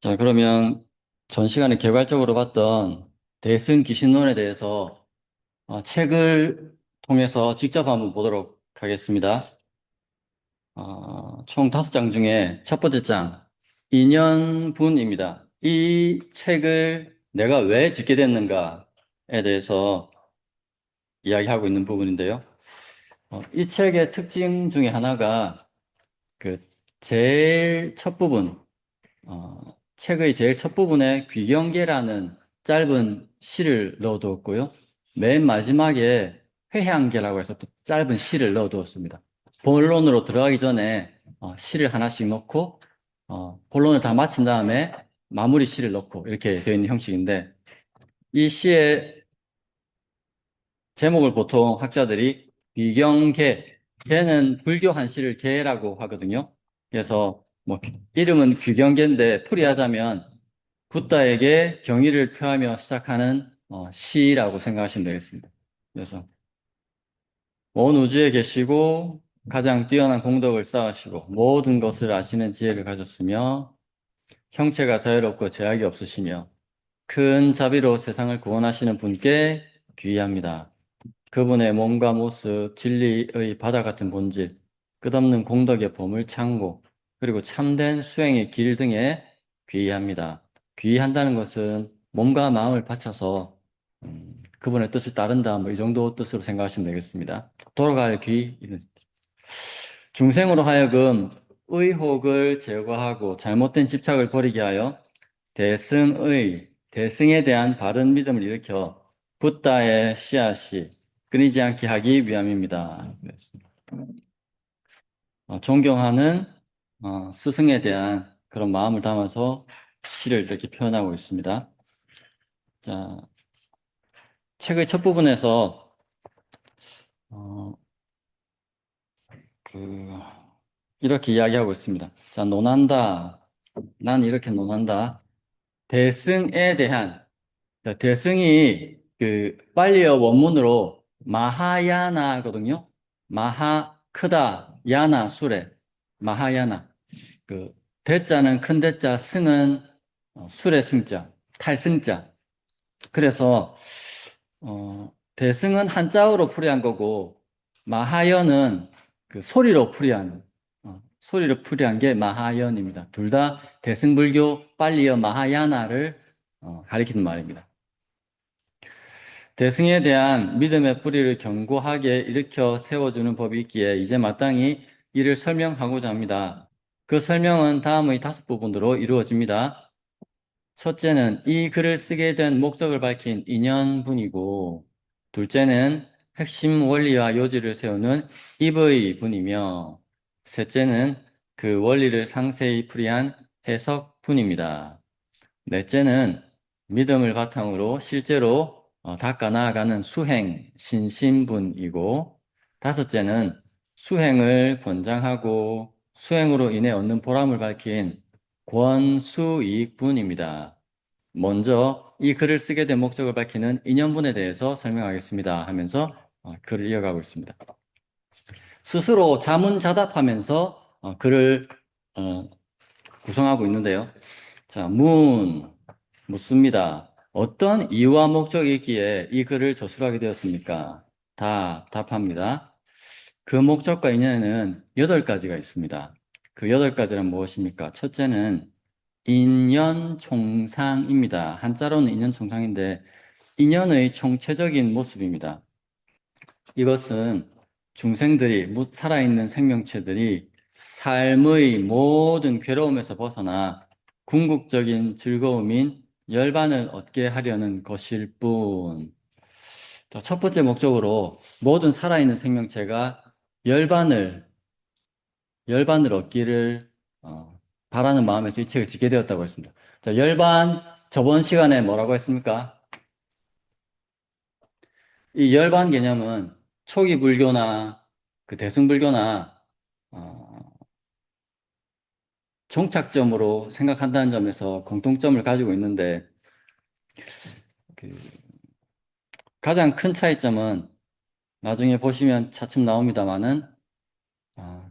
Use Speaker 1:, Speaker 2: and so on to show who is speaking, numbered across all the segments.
Speaker 1: 자, 그러면 전 시간에 개괄적으로 봤던 대승기신론에 대해서 책을 통해서 직접 한번 보도록 하겠습니다. 총 5장 중에 첫 번째 장, 인연분입니다. 이 책을 내가 왜 짓게 됐는가에 대해서 이야기하고 있는 부분인데요. 이 책의 특징 중에 하나가 그 제일 첫 부분, 책의 제일 첫 부분에 귀경계라는 짧은 시를 넣어두었고요. 맨 마지막에 회향계라고 해서 또 짧은 시를 넣어두었습니다. 본론으로 들어가기 전에 시를 하나씩 넣고 본론을 다 마친 다음에 마무리 시를 넣고 이렇게 되어 있는 형식인데 이 시의 제목을 보통 학자들이 귀경계, 계는 불교 한시를 계라고 하거든요. 그래서 뭐 이름은 귀경계인데 풀이하자면 붓다에게 경의를 표하며 시작하는 시라고 생각하시면 되겠습니다. 그래서 온 우주에 계시고 가장 뛰어난 공덕을 쌓으시고 모든 것을 아시는 지혜를 가졌으며 형체가 자유롭고 제약이 없으시며 큰 자비로 세상을 구원하시는 분께 귀의합니다. 그분의 몸과 모습, 진리의 바다 같은 본질, 끝없는 공덕의 보물 창고, 그리고 참된 수행의 길 등에 귀의합니다. 귀의한다는 것은 몸과 마음을 바쳐서 그분의 뜻을 따른다, 뭐 이 정도 뜻으로 생각하시면 되겠습니다. 돌아갈 귀, 중생으로 하여금 의혹을 제거하고 잘못된 집착을 버리게 하여 대승에 대한 바른 믿음을 일으켜 붓다의 씨앗이 끊이지 않게 하기 위함입니다. 그랬습니다. 존경하는 스승에 대한 그런 마음을 담아서 시를 이렇게 표현하고 있습니다. 자, 책의 첫 부분에서 어, 그 이렇게 이야기하고 있습니다. 자, 논한다. 난 이렇게 논한다. 대승에 대한 대승이 그 빨리어 원문으로 마하야나거든요. 마하 크다 야나 수레 마하야나 그 대자는 큰 대자 승은 수레 승자 탈승자 그래서 대승은 한자어로 풀이한 거고 마하연은 그 소리로 풀이한 게 마하연입니다. 둘 다 대승불교 빨리어 마하야나를 가리키는 말입니다. 대승에 대한 믿음의 뿌리를 견고하게 일으켜 세워주는 법이 있기에 이제 마땅히 이를 설명하고자 합니다. 그 설명은 다음의 5부분으로 이루어집니다. 첫째는 이 글을 쓰게 된 목적을 밝힌 인연분이고, 둘째는 핵심 원리와 요지를 세우는 입의 분이며, 셋째는 그 원리를 상세히 풀이한 해석분입니다. 넷째는 믿음을 바탕으로 실제로 닦아 나아가는 수행, 신신분이고, 다섯째는 수행을 권장하고 수행으로 인해 얻는 보람을 밝힌 권수이익분입니다. 먼저 이 글을 쓰게 된 목적을 밝히는 인연분에 대해서 설명하겠습니다 하면서 글을 이어가고 있습니다. 스스로 자문자답하면서 글을 구성하고 있는데요. 자, 묻습니다. 어떤 이유와 목적이 있기에 이 글을 저술하게 되었습니까? 답합니다. 그 목적과 인연에는 8가지가 있습니다. 그 8가지는 무엇입니까? 첫째는 인연총상입니다. 한자로는 인연총상인데 인연의 총체적인 모습입니다. 이것은 중생들이, 살아있는 생명체들이 삶의 모든 괴로움에서 벗어나 궁극적인 즐거움인 열반을 얻게 하려는 것일 뿐. 첫 번째 목적으로 모든 살아있는 생명체가 열반을, 열반을 얻기를 바라는 마음에서 이 책을 짓게 되었다고 했습니다. 자, 열반, 저번 시간에 뭐라고 했습니까? 이 열반 개념은 초기 불교나 그 대승불교나 종착점으로 생각한다는 점에서 공통점을 가지고 있는데 그 가장 큰 차이점은 나중에 보시면 차츰 나옵니다만은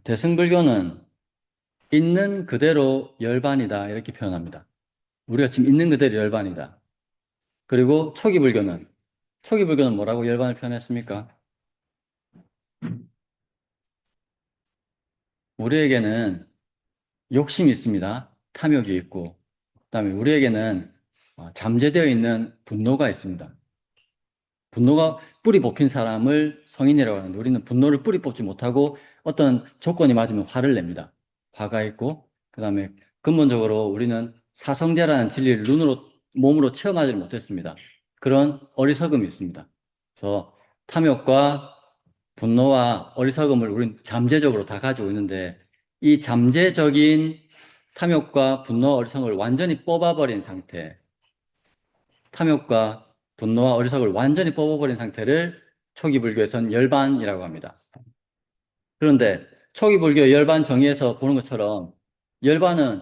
Speaker 1: 대승불교는 있는 그대로 열반이다 이렇게 표현합니다. 우리가 지금 있는 그대로 열반이다. 그리고 초기 불교는 뭐라고 열반을 표현했습니까? 우리에게는 욕심이 있습니다. 탐욕이 있고, 그다음에 우리에게는 잠재되어 있는 분노가 있습니다. 분노가 뿌리 뽑힌 사람을 성인이라고 하는데 우리는 분노를 뿌리 뽑지 못하고 어떤 조건이 맞으면 화를 냅니다. 화가 있고, 그다음에 근본적으로 우리는 사성제라는 진리를 눈으로, 몸으로 체험하지 못했습니다. 그런 어리석음이 있습니다. 그래서 탐욕과 분노와 어리석음을 우리는 잠재적으로 다 가지고 있는데 이 잠재적인 탐욕과 분노, 어리석음을 완전히 뽑아버린 상태, 탐욕과 분노와 어리석음을 완전히 뽑아버린 상태를 초기 불교에서는 열반이라고 합니다. 그런데 초기 불교 열반 정의에서 보는 것처럼 열반은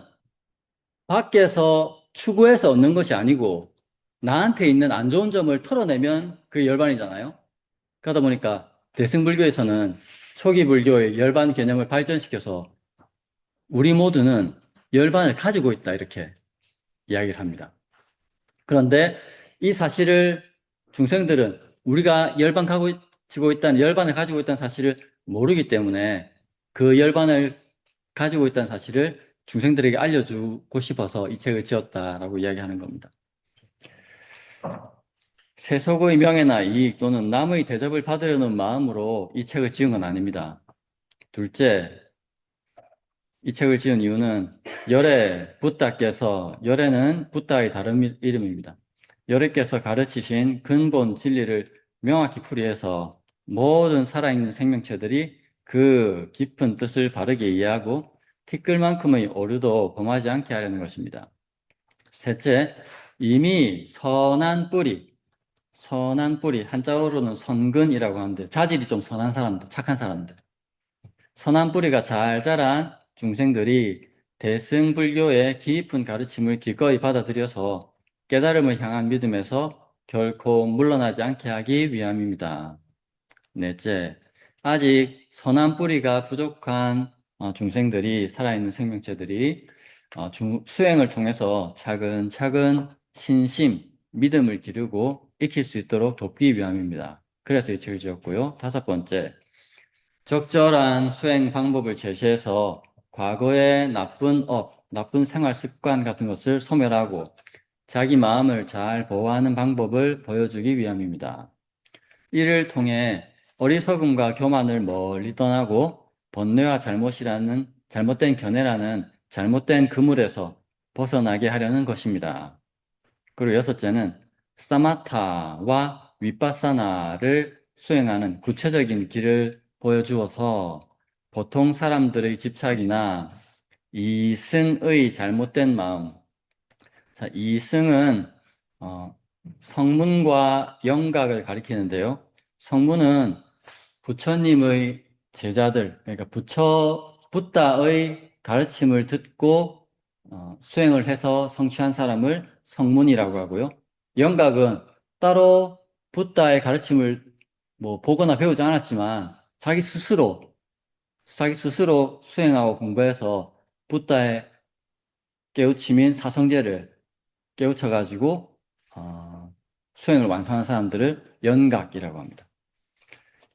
Speaker 1: 밖에서 추구해서 얻는 것이 아니고 나한테 있는 안 좋은 점을 털어내면 그게 열반이잖아요. 그러다 보니까 대승불교에서는 초기 불교의 열반 개념을 발전시켜서 우리 모두는 열반을 가지고 있다 이렇게 이야기를 합니다. 그런데 이 사실을 중생들은 우리가 열반을 가지고 있다는 사실을 모르기 때문에 그 열반을 가지고 있다는 사실을 중생들에게 알려주고 싶어서 이 책을 지었다라고 이야기하는 겁니다. 세속의 명예나 이익 또는 남의 대접을 받으려는 마음으로 이 책을 지은 건 아닙니다. 둘째, 이 책을 지은 이유는 열애는 붓다의 다른 이름입니다. 열애께서 가르치신 근본 진리를 명확히 풀이해서 모든 살아있는 생명체들이 그 깊은 뜻을 바르게 이해하고 티끌만큼의 오류도 범하지 않게 하려는 것입니다. 셋째, 이미 선한 뿌리, 한자어로는 선근이라고 하는데 자질이 좀 선한 사람들, 착한 사람들. 선한 뿌리가 잘 자란 중생들이 대승불교의 깊은 가르침을 기꺼이 받아들여서 깨달음을 향한 믿음에서 결코 물러나지 않게 하기 위함입니다. 넷째, 아직 선한 뿌리가 부족한 중생들이, 살아있는 생명체들이 수행을 통해서 차근차근 신심, 믿음을 기르고 익힐 수 있도록 돕기 위함입니다. 그래서 이 책을 지었고요. 다섯 번째, 적절한 수행 방법을 제시해서 과거의 나쁜 생활 습관 같은 것을 소멸하고 자기 마음을 잘 보호하는 방법을 보여주기 위함입니다. 이를 통해 어리석음과 교만을 멀리 떠나고 번뇌와 잘못된 견해라는 잘못된 그물에서 벗어나게 하려는 것입니다. 그리고 여섯째는 사마타와 위파사나를 수행하는 구체적인 길을 보여주어서 보통 사람들의 집착이나 이승의 잘못된 마음, 자, 이승은 성문과 영각을 가리키는데요. 성문은 부처님의 제자들, 그러니까 붓다의 가르침을 듣고 수행을 해서 성취한 사람을 성문이라고 하고요. 영각은 따로 붓다의 가르침을 뭐 보거나 배우지 않았지만 자기 스스로 수행하고 공부해서 붓다의 깨우침인 사성제를 깨우쳐가지고 수행을 완성한 사람들을 연각이라고 합니다.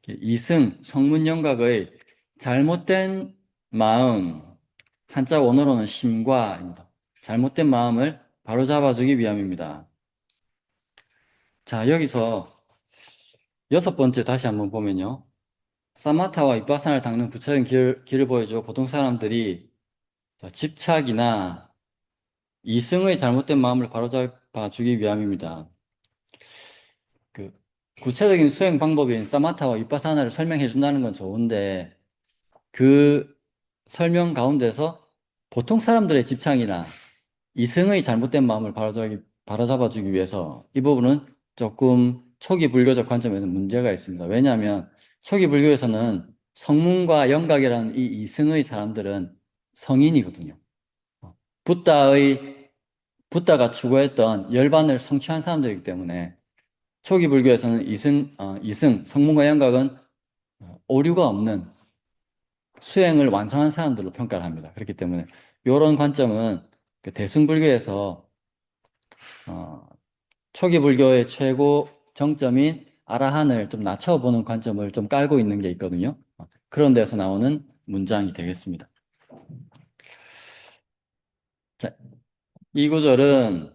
Speaker 1: 이승, 성문연각의 잘못된 마음, 한자 원어로는 심과입니다. 잘못된 마음을 바로잡아주기 위함입니다. 자, 여기서 여섯 번째 다시 한번 보면요. 사마타와 이빠사나를 닦는 구체적인 길을 보여줘 보통 사람들이 집착이나 이승의 잘못된 마음을 바로잡아주기 위함입니다. 그 구체적인 수행 방법인 사마타와 위파사나를 설명해 준다는 건 좋은데 그 설명 가운데서 보통 사람들의 집착이나 이승의 잘못된 마음을 바로잡아주기 위해서 이 부분은 조금 초기 불교적 관점에서 문제가 있습니다. 왜냐하면 초기 불교에서는 성문과 영각이라는 이 이승의 사람들은 성인이거든요. 붓다의 붓다가 추구했던 열반을 성취한 사람들이기 때문에 초기 불교에서는 이승, 성문과 영각은 오류가 없는 수행을 완성한 사람들로 평가를 합니다. 그렇기 때문에 이런 관점은 그 대승불교에서 초기 불교의 최고 정점인 아라한을 좀 낮춰보는 관점을 좀 깔고 있는 게 있거든요. 그런 데서 나오는 문장이 되겠습니다. 자, 이 구절은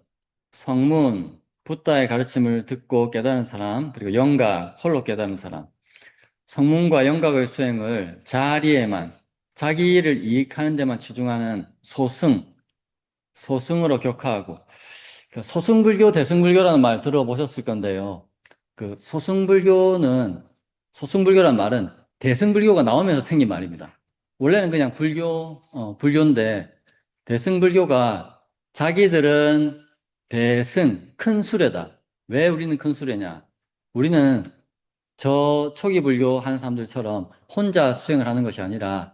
Speaker 1: 성문, 붓다의 가르침을 듣고 깨달은 사람, 그리고 영각, 홀로 깨달은 사람, 성문과 영각의 수행을 자리에만, 자기 일을 이익하는 데만 치중하는 소승으로 격하하고, 소승불교, 대승불교라는 말 들어보셨을 건데요. 소승불교란 말은 대승불교가 나오면서 생긴 말입니다. 원래는 그냥 불교인데, 대승불교가 자기들은 큰 수레다. 왜 우리는 큰 수레냐? 우리는 저 초기 불교 하는 사람들처럼 혼자 수행을 하는 것이 아니라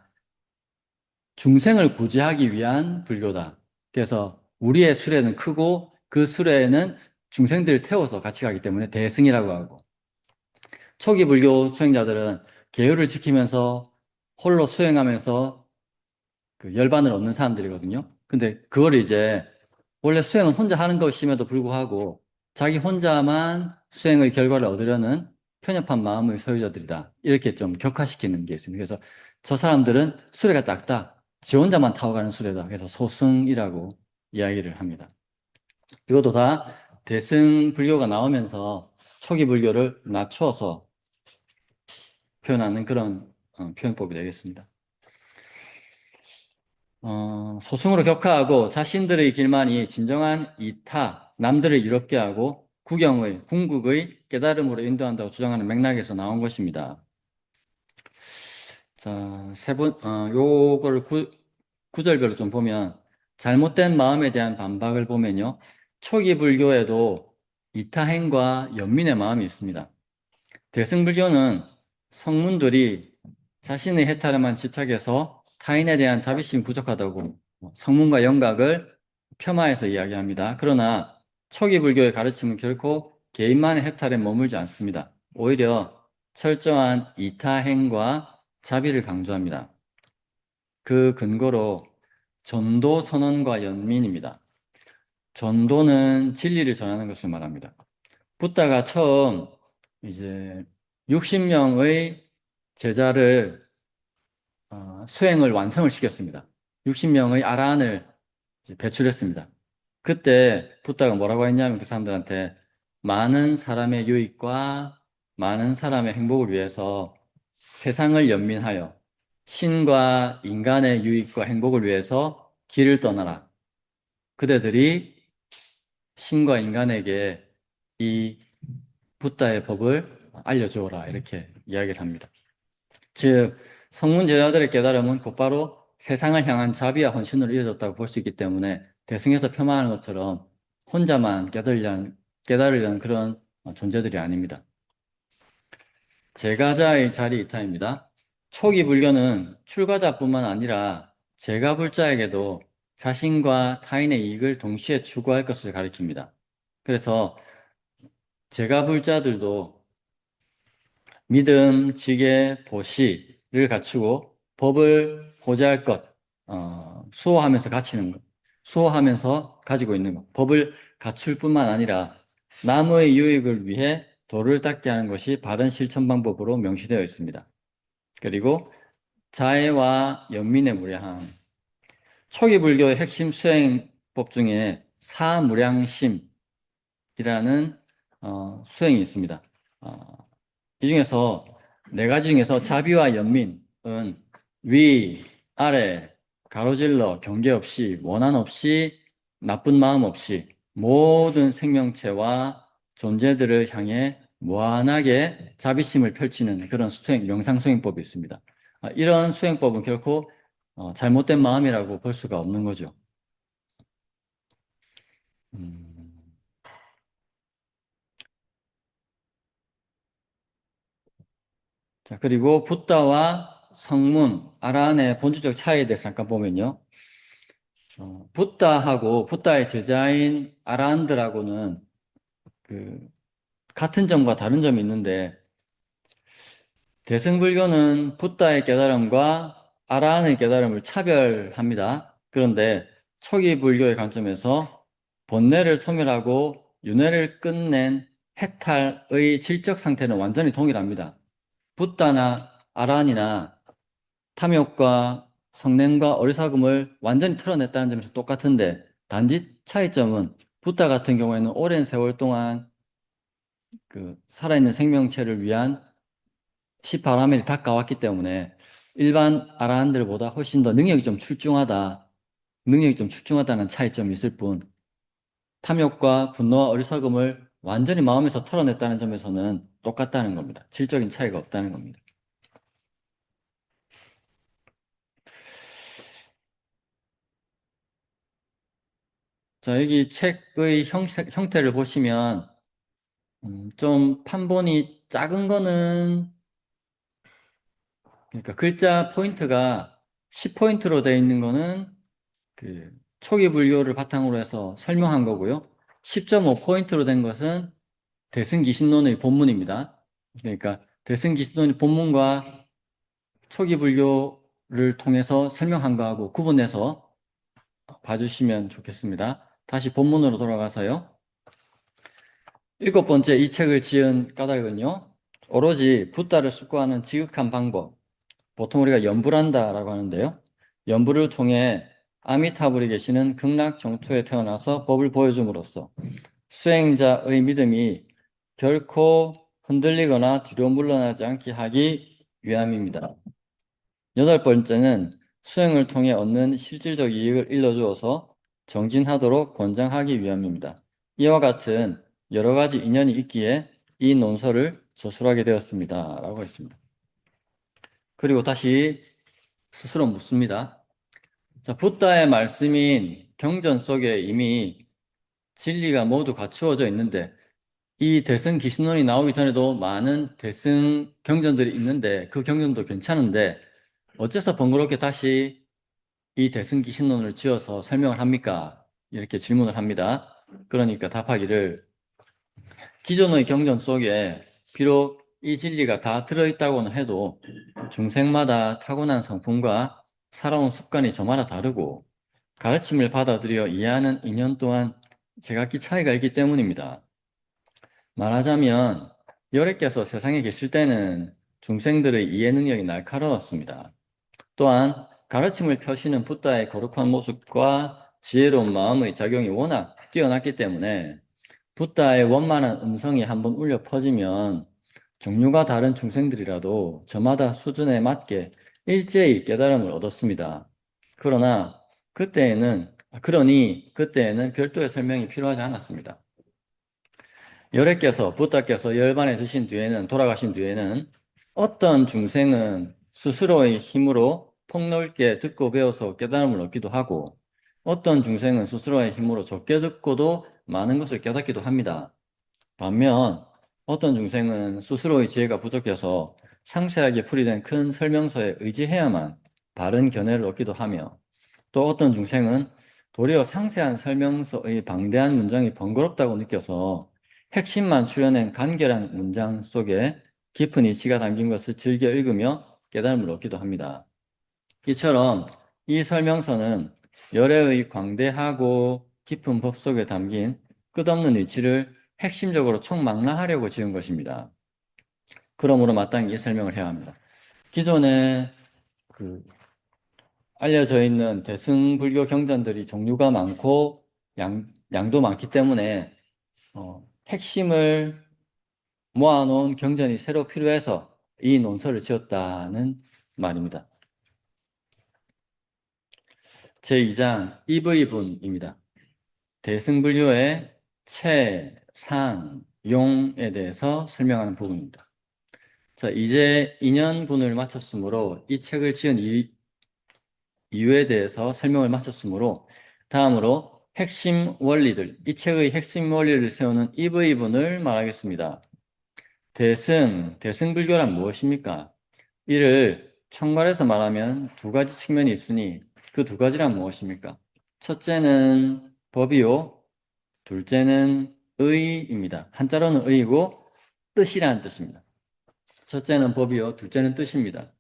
Speaker 1: 중생을 구제하기 위한 불교다. 그래서 우리의 수레는 크고 그 수레에는 중생들을 태워서 같이 가기 때문에 대승이라고 하고, 초기 불교 수행자들은 계율을 지키면서 홀로 수행하면서 그 열반을 얻는 사람들이거든요. 근데 그걸 이제 원래 수행은 혼자 하는 것임에도 불구하고 자기 혼자만 수행의 결과를 얻으려는 편협한 마음의 소유자들이다. 이렇게 좀 격화시키는 게 있습니다. 그래서 저 사람들은 수레가 작다. 지 혼자만 타고 가는 수레다. 그래서 소승이라고 이야기를 합니다. 이것도 다 대승 불교가 나오면서 초기 불교를 낮추어서 표현하는 그런 표현법이 되겠습니다. 소승으로 격하하고 자신들의 길만이 진정한 이타, 남들을 이롭게 하고 궁극의 깨달음으로 인도한다고 주장하는 맥락에서 나온 것입니다. 자, 요거를 구절별로 좀 보면, 잘못된 마음에 대한 반박을 보면요. 초기 불교에도 이타행과 연민의 마음이 있습니다. 대승불교는 성문들이 자신의 해탈에만 집착해서 타인에 대한 자비심이 부족하다고 성문과 영각을 폄하해서 이야기합니다. 그러나 초기 불교의 가르침은 결코 개인만의 해탈에 머물지 않습니다. 오히려 철저한 이타행과 자비를 강조합니다. 그 근거로 전도 선언과 연민입니다. 전도는 진리를 전하는 것을 말합니다. 붓다가 처음 이제 60명의 제자를 수행을 완성을 시켰습니다. 60명의 아라한을 배출했습니다. 그때 붓다가 뭐라고 했냐면 그 사람들한테 많은 사람의 유익과 많은 사람의 행복을 위해서 세상을 연민하여 신과 인간의 유익과 행복을 위해서 길을 떠나라. 그대들이 신과 인간에게 이 붓다의 법을 알려주어라. 이렇게 이야기를 합니다. 즉, 성문 제자들의 깨달음은 곧바로 세상을 향한 자비와 헌신으로 이어졌다고 볼 수 있기 때문에 대승에서 폄하하는 것처럼 혼자만 깨달으려는 그런 존재들이 아닙니다. 제가자의 자리 이타입니다. 초기 불교는 출가자뿐만 아니라 제가불자에게도 자신과 타인의 이익을 동시에 추구할 것을 가리킵니다. 그래서 제가불자들도 믿음, 지계, 보시를 갖추고 법을 보좌할 것, 수호하면서 수호하면서 가지고 있는 것, 법을 갖출 뿐만 아니라 남의 유익을 위해 도를 닦게 하는 것이 바른 실천 방법으로 명시되어 있습니다. 그리고 자애와 연민의 무량함. 초기 불교의 핵심 수행법 중에 사무량심이라는 수행이 있습니다. 이 중에서 네 가지 중에서 자비와 연민은 위, 아래, 가로질러, 경계 없이, 원한 없이, 나쁜 마음 없이 모든 생명체와 존재들을 향해 무한하게 자비심을 펼치는 그런 명상 수행법이 있습니다. 이런 수행법은 결코 잘못된 마음이라고 볼 수가 없는 거죠. 음, 자, 그리고 붓다와 성문, 아란의 본질적 차이에 대해서 잠깐 보면요. 붓다의 제자인 아라한들하고는 그 같은 점과 다른 점이 있는데, 대승불교는 붓다의 깨달음과 아라한의 깨달음을 차별합니다. 그런데 초기 불교의 관점에서 본뇌를 소멸하고 윤회를 끝낸 해탈의 질적 상태는 완전히 동일합니다. 붓다나 아란이나 탐욕과 성냄과 어리석음을 완전히 털어냈다는 점에서 똑같은데, 단지 차이점은 붓다 같은 경우에는 오랜 세월 동안 그 살아있는 생명체를 위한 18화멜이 닦아왔기 때문에 일반 아라한들보다 훨씬 더 능력이 좀 출중하다는 차이점이 있을 뿐, 탐욕과 분노와 어리석음을 완전히 마음에서 털어냈다는 점에서는 똑같다는 겁니다. 질적인 차이가 없다는 겁니다. 자, 여기 책의 형태를 보시면 좀 판본이 작은 거는, 그러니까 글자 포인트가 10포인트로 되어 있는 거는 그 초기 불교를 바탕으로 해서 설명한 거고요. 10.5포인트로 된 것은 대승기신론의 본문입니다. 그러니까 대승기신론의 본문과 초기 불교를 통해서 설명한 거하고 구분해서 봐주시면 좋겠습니다. 다시 본문으로 돌아가서요. 7번째, 이 책을 지은 까닭은요, 오로지 붓다를 숙고하는 지극한 방법, 보통 우리가 연불한다라고 하는데요. 연불을 통해 아미타불이 계시는 극락 정토에 태어나서 법을 보여줌으로써 수행자의 믿음이 결코 흔들리거나 뒤로 물러나지 않게 하기 위함입니다. 8번째는 수행을 통해 얻는 실질적 이익을 일러주어서 정진하도록 권장하기 위함입니다. 이와 같은 여러 가지 인연이 있기에 이 논설을 저술하게 되었습니다. 라고 했습니다. 그리고 다시 스스로 묻습니다. 자, 붓다의 말씀인 경전 속에 이미 진리가 모두 갖추어져 있는데, 이 대승 기신론이 나오기 전에도 많은 대승 경전들이 있는데, 그 경전도 괜찮은데 어째서 번거롭게 다시 이 대승 기신론을 지어서 설명을 합니까? 이렇게 질문을 합니다. 그러니까 답하기를, 기존의 경전 속에 비록 이 진리가 다 들어있다고는 해도 중생마다 타고난 성품과 살아온 습관이 저마다 다르고 가르침을 받아들여 이해하는 인연 또한 제각기 차이가 있기 때문입니다. 말하자면 여래께서 세상에 계실 때는 중생들의 이해 능력이 날카로웠습니다. 또한 가르침을 펴시는 붓다의 거룩한 모습과 지혜로운 마음의 작용이 워낙 뛰어났기 때문에 붓다의 원만한 음성이 한번 울려 퍼지면 종류가 다른 중생들이라도 저마다 수준에 맞게 일제히 깨달음을 얻었습니다. 그러니 그때에는 별도의 설명이 필요하지 않았습니다. 열애께서 붓다께서 열반에 드신 뒤에는, 돌아가신 뒤에는 어떤 중생은 스스로의 힘으로 폭넓게 듣고 배워서 깨달음을 얻기도 하고, 어떤 중생은 스스로의 힘으로 적게 듣고도 많은 것을 깨닫기도 합니다. 반면 어떤 중생은 스스로의 지혜가 부족해서 상세하게 풀이된 큰 설명서에 의지해야만 바른 견해를 얻기도 하며, 또 어떤 중생은 도리어 상세한 설명서의 방대한 문장이 번거롭다고 느껴서 핵심만 추려낸 간결한 문장 속에 깊은 이치가 담긴 것을 즐겨 읽으며 깨달음을 얻기도 합니다. 이처럼 이 설명서는 열애의 광대하고 깊은 법 속에 담긴 끝없는 이치를 핵심적으로 총망라하려고 지은 것입니다. 그러므로 마땅히 이 설명을 해야 합니다. 기존에 알려져 있는 대승불교 경전들이 종류가 많고 양도 많기 때문에 핵심을 모아놓은 경전이 새로 필요해서 이 논설을 지었다는 말입니다. 제2장 이브이분입니다. 대승불교의 채, 상, 용에 대해서 설명하는 부분입니다. 자, 이제 2년분을 마쳤으므로 이 책을 지은 이유에 대해서 설명을 마쳤으므로 다음으로 핵심 원리들, 이 책의 핵심 원리를 세우는 이브이분을 말하겠습니다. 대승불교란 무엇입니까? 이를 총괄해서 말하면 두 가지 측면이 있으니 그 두 가지란 무엇입니까? 첫째는 법이요, 둘째는 의입니다. 한자로는 의이고 뜻이라는 뜻입니다. 첫째는 법이요, 둘째는 뜻입니다.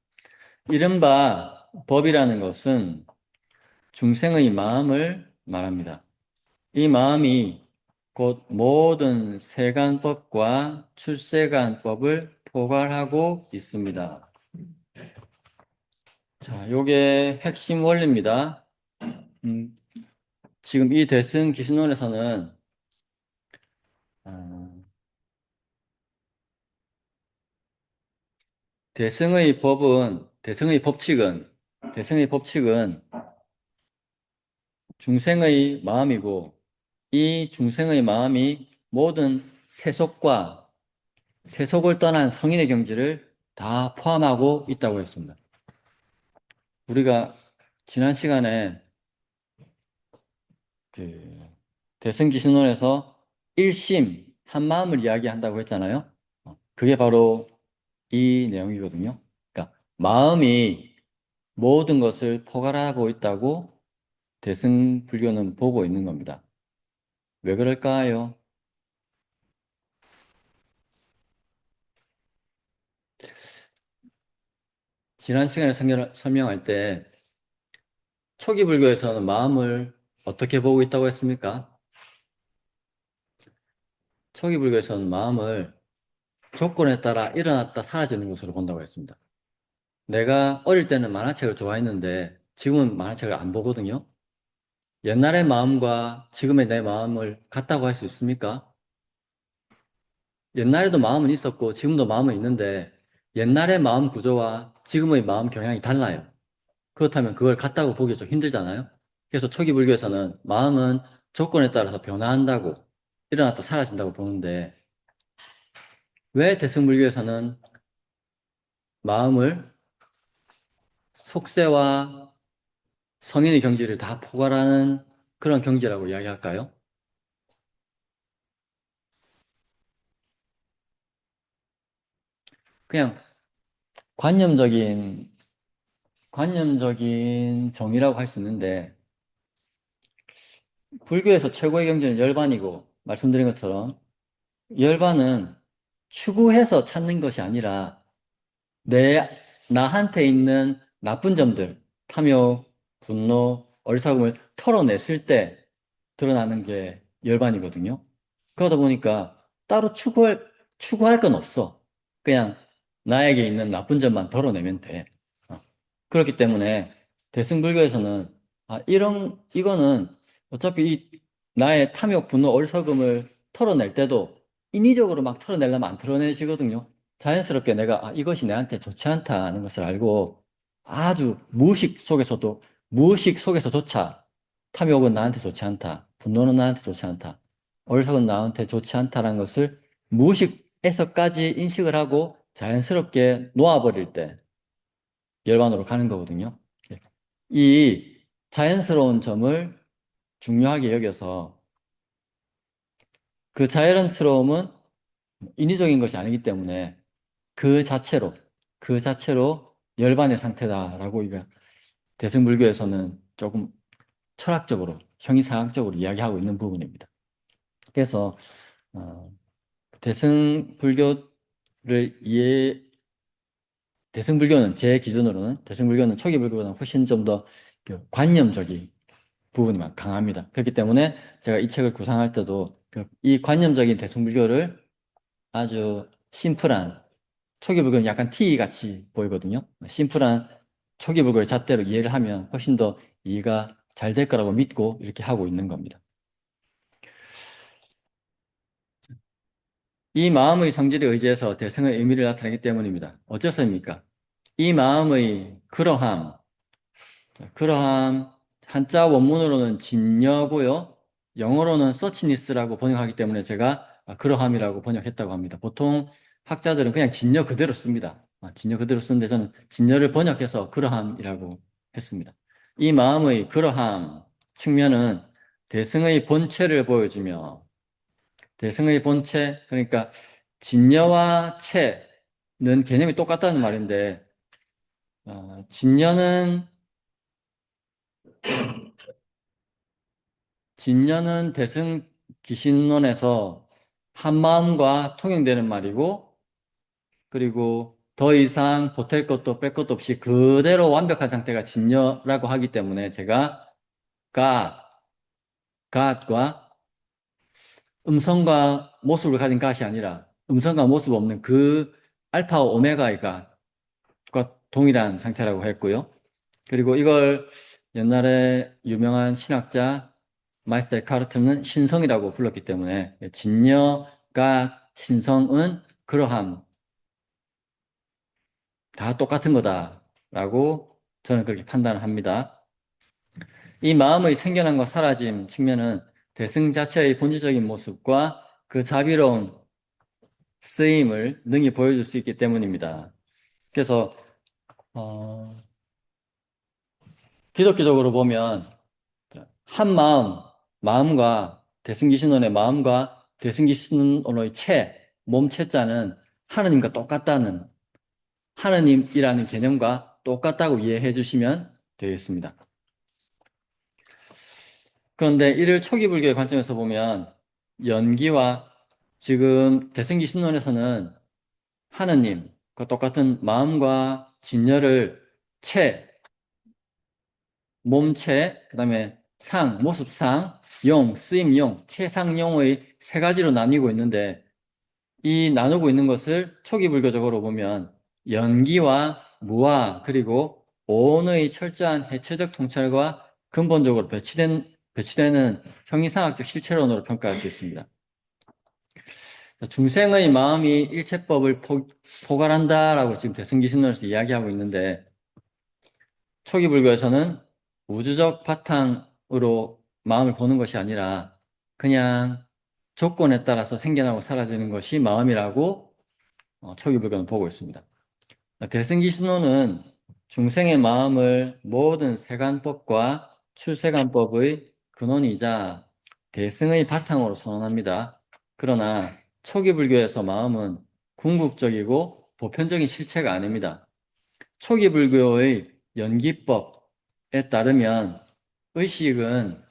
Speaker 1: 이른바 법이라는 것은 중생의 마음을 말합니다. 이 마음이 곧 모든 세간법과 출세간법을 포괄하고 있습니다. 자, 요게 핵심 원리입니다. 음, 지금 이 대승 기신론에서는 어, 대승의 법칙은 중생의 마음이고 이 중생의 마음이 모든 세속을 떠난 성인의 경지를 다 포함하고 있다고 했습니다. 우리가 지난 시간에 그 대승기신론에서 일심 한 마음을 이야기한다고 했잖아요. 그게 바로 이 내용이거든요. 그러니까 마음이 모든 것을 포괄하고 있다고 대승불교는 보고 있는 겁니다. 왜 그럴까요? 지난 시간에 설명할 때 초기 불교에서는 마음을 어떻게 보고 있다고 했습니까? 초기 불교에서는 마음을 조건에 따라 일어났다 사라지는 것으로 본다고 했습니다. 내가 어릴 때는 만화책을 좋아했는데 지금은 만화책을 안 보거든요. 옛날의 마음과 지금의 내 마음을 같다고 할 수 있습니까? 옛날에도 마음은 있었고 지금도 마음은 있는데 옛날의 마음 구조와 지금의 마음 경향이 달라요. 그렇다면 그걸 같다고 보기 좀 힘들잖아요. 그래서 초기 불교에서는 마음은 조건에 따라서 변화한다고 일어났다 사라진다고 보는데 왜 대승불교에서는 마음을 속세와 성인의 경지를 다 포괄하는 그런 경지라고 이야기할까요? 그냥 관념적인 정의라고 할 수 있는데 불교에서 최고의 경지는 열반이고 말씀드린 것처럼 열반은 추구해서 찾는 것이 아니라 내 나한테 있는 나쁜 점들, 탐욕, 분노, 어리석음을 털어냈을 때 드러나는 게 열반이거든요. 그러다 보니까 따로 추구할 건 없어. 그냥 나에게 있는 나쁜 점만 덜어내면 돼. 어. 그렇기 때문에 대승불교에서는 이거는 어차피 나의 탐욕, 분노, 어리석음을 털어낼 때도 인위적으로 막 털어내려면 안 털어내시거든요. 자연스럽게 내가 이것이 내한테 좋지 않다는 것을 알고 아주 무의식 속에서조차 탐욕은 나한테 좋지 않다. 분노는 나한테 좋지 않다. 어리석은 나한테 좋지 않다라는 것을 무의식에서까지 인식을 하고 자연스럽게 놓아버릴 때 열반으로 가는 거거든요. 이 자연스러운 점을 중요하게 여겨서 그 자연스러움은 인위적인 것이 아니기 때문에 그 자체로, 그 자체로 열반의 상태다라고 이거 대승불교에서는 조금 철학적으로, 형이상학적으로 이야기하고 있는 부분입니다. 그래서 어, 대승불교를 이해, 대승불교는 제 기준으로는 대승불교는 초기 불교보다 훨씬 좀 더 관념적인 부분이 강합니다. 그렇기 때문에 제가 이 책을 구상할 때도 이 관념적인 대승불교를 아주 심플한 초기 불교는 약간 T 같이 보이거든요. 심플한 초기 불교의 잣대로 이해를 하면 훨씬 더 이해가 잘 될 거라고 믿고 이렇게 하고 있는 겁니다. 이 마음의 성질에 의지해서 대승의 의미를 나타내기 때문입니다. 어째서입니까? 이 마음의 그러함, 한자 원문으로는 진여고요. 영어로는 서치니스라고 번역하기 때문에 제가 그러함이라고 번역했다고 합니다. 보통 학자들은 그냥 진여 그대로 씁니다. 진여 그대로 쓰는데 저는 진여를 번역해서 그러함이라고 했습니다. 이 마음의 그러함 측면은 대승의 본체를 보여주며 대승의 본체, 그러니까 진여와 체는 개념이 똑같다는 말인데 진여는 대승 기신론에서 한마음과 통용되는 말이고, 그리고 더 이상 보탤 것도 뺄 것도 없이 그대로 완벽한 상태가 진여라고 하기 때문에 제가 God, God과 음성과 모습을 가진 것이 아니라 음성과 모습 없는 그 알파와 오메가가 동일한 상태라고 했고요. 그리고 이걸 옛날에 유명한 신학자 마이스터 에카르트는 신성이라고 불렀기 때문에 진여가 신성은 그러함 다 똑같은 거다라고 저는 그렇게 판단을 합니다. 이 마음의 생겨남과 사라짐 측면은 대승 자체의 본질적인 모습과 그 자비로운 쓰임을 능히 보여줄 수 있기 때문입니다. 그래서 기독교적으로 보면 한 마음과 대승기신론의 마음과 대승기신론의 몸체자는 하느님과 똑같다는 하느님이라는 개념과 똑같다고 이해해 주시면 되겠습니다. 그런데 이를 초기 불교의 관점에서 보면 연기와 지금 대승기 신론에서는 하느님과 똑같은 마음과 진여를 몸체, 그 다음에 모습상, 쓰임용, 체상용의 세 가지로 나뉘고 있는데 이 나누고 있는 것을 초기 불교적으로 보면 연기와 무아 그리고 오온의 철저한 해체적 통찰과 근본적으로 배치되는 형이상학적 실체론으로 평가할 수 있습니다. 중생의 마음이 일체법을 포괄한다라고 지금 대승기신론에서 이야기하고 있는데 초기 불교에서는 우주적 바탕으로 마음을 보는 것이 아니라 그냥 조건에 따라서 생겨나고 사라지는 것이 마음이라고 초기 불교는 보고 있습니다. 대승기 신론은 중생의 마음을 모든 세간법과 출세간법의 근원이자 대승의 바탕으로 선언합니다. 그러나 초기 불교에서 마음은 궁극적이고 보편적인 실체가 아닙니다. 초기 불교의 연기법에 따르면 의식은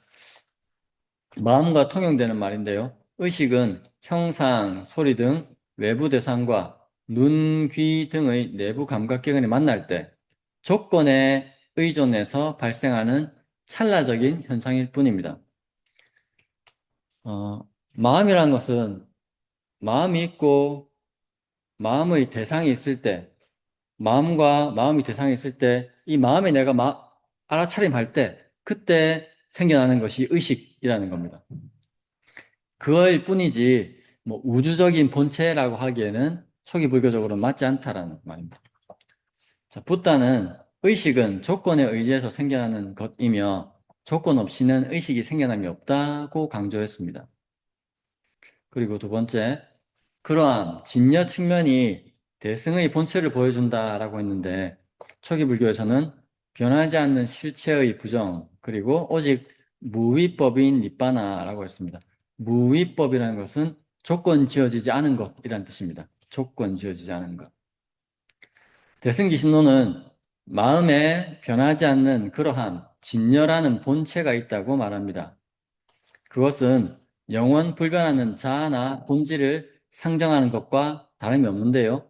Speaker 1: 마음과 통용되는 말인데요. 의식은 형상, 소리 등 외부 대상과 눈, 귀 등의 내부 감각기관이 만날 때 조건에 의존해서 발생하는 찰나적인 현상일 뿐입니다. 마음이라는 것은 마음이 있고 마음의 대상이 있을 때 마음과 마음이 대상이 있을 때 이 마음에 내가 알아차림할 때 그때 생겨나는 것이 의식이라는 겁니다. 그거일 뿐이지 뭐 우주적인 본체라고 하기에는 초기 불교적으로 맞지 않다라는 말입니다. 자, 붓다는 의식은 조건에 의지해서 생겨나는 것이며 조건 없이는 의식이 생겨남이 없다고 강조했습니다. 그리고 두 번째, 그러함, 진여 측면이 대승의 본체를 보여준다라고 했는데 초기 불교에서는 변하지 않는 실체의 부정 그리고 오직 무위법인 니빠나라고 했습니다. 무위법이라는 것은 조건 지어지지 않은 것이라는 뜻입니다. 조건 지어지지 않은 것. 대승기신론은 마음에 변하지 않는 그러함, 진여라는 본체가 있다고 말합니다. 그것은 영원 불변하는 자아나 본질을 상정하는 것과 다름이 없는데요.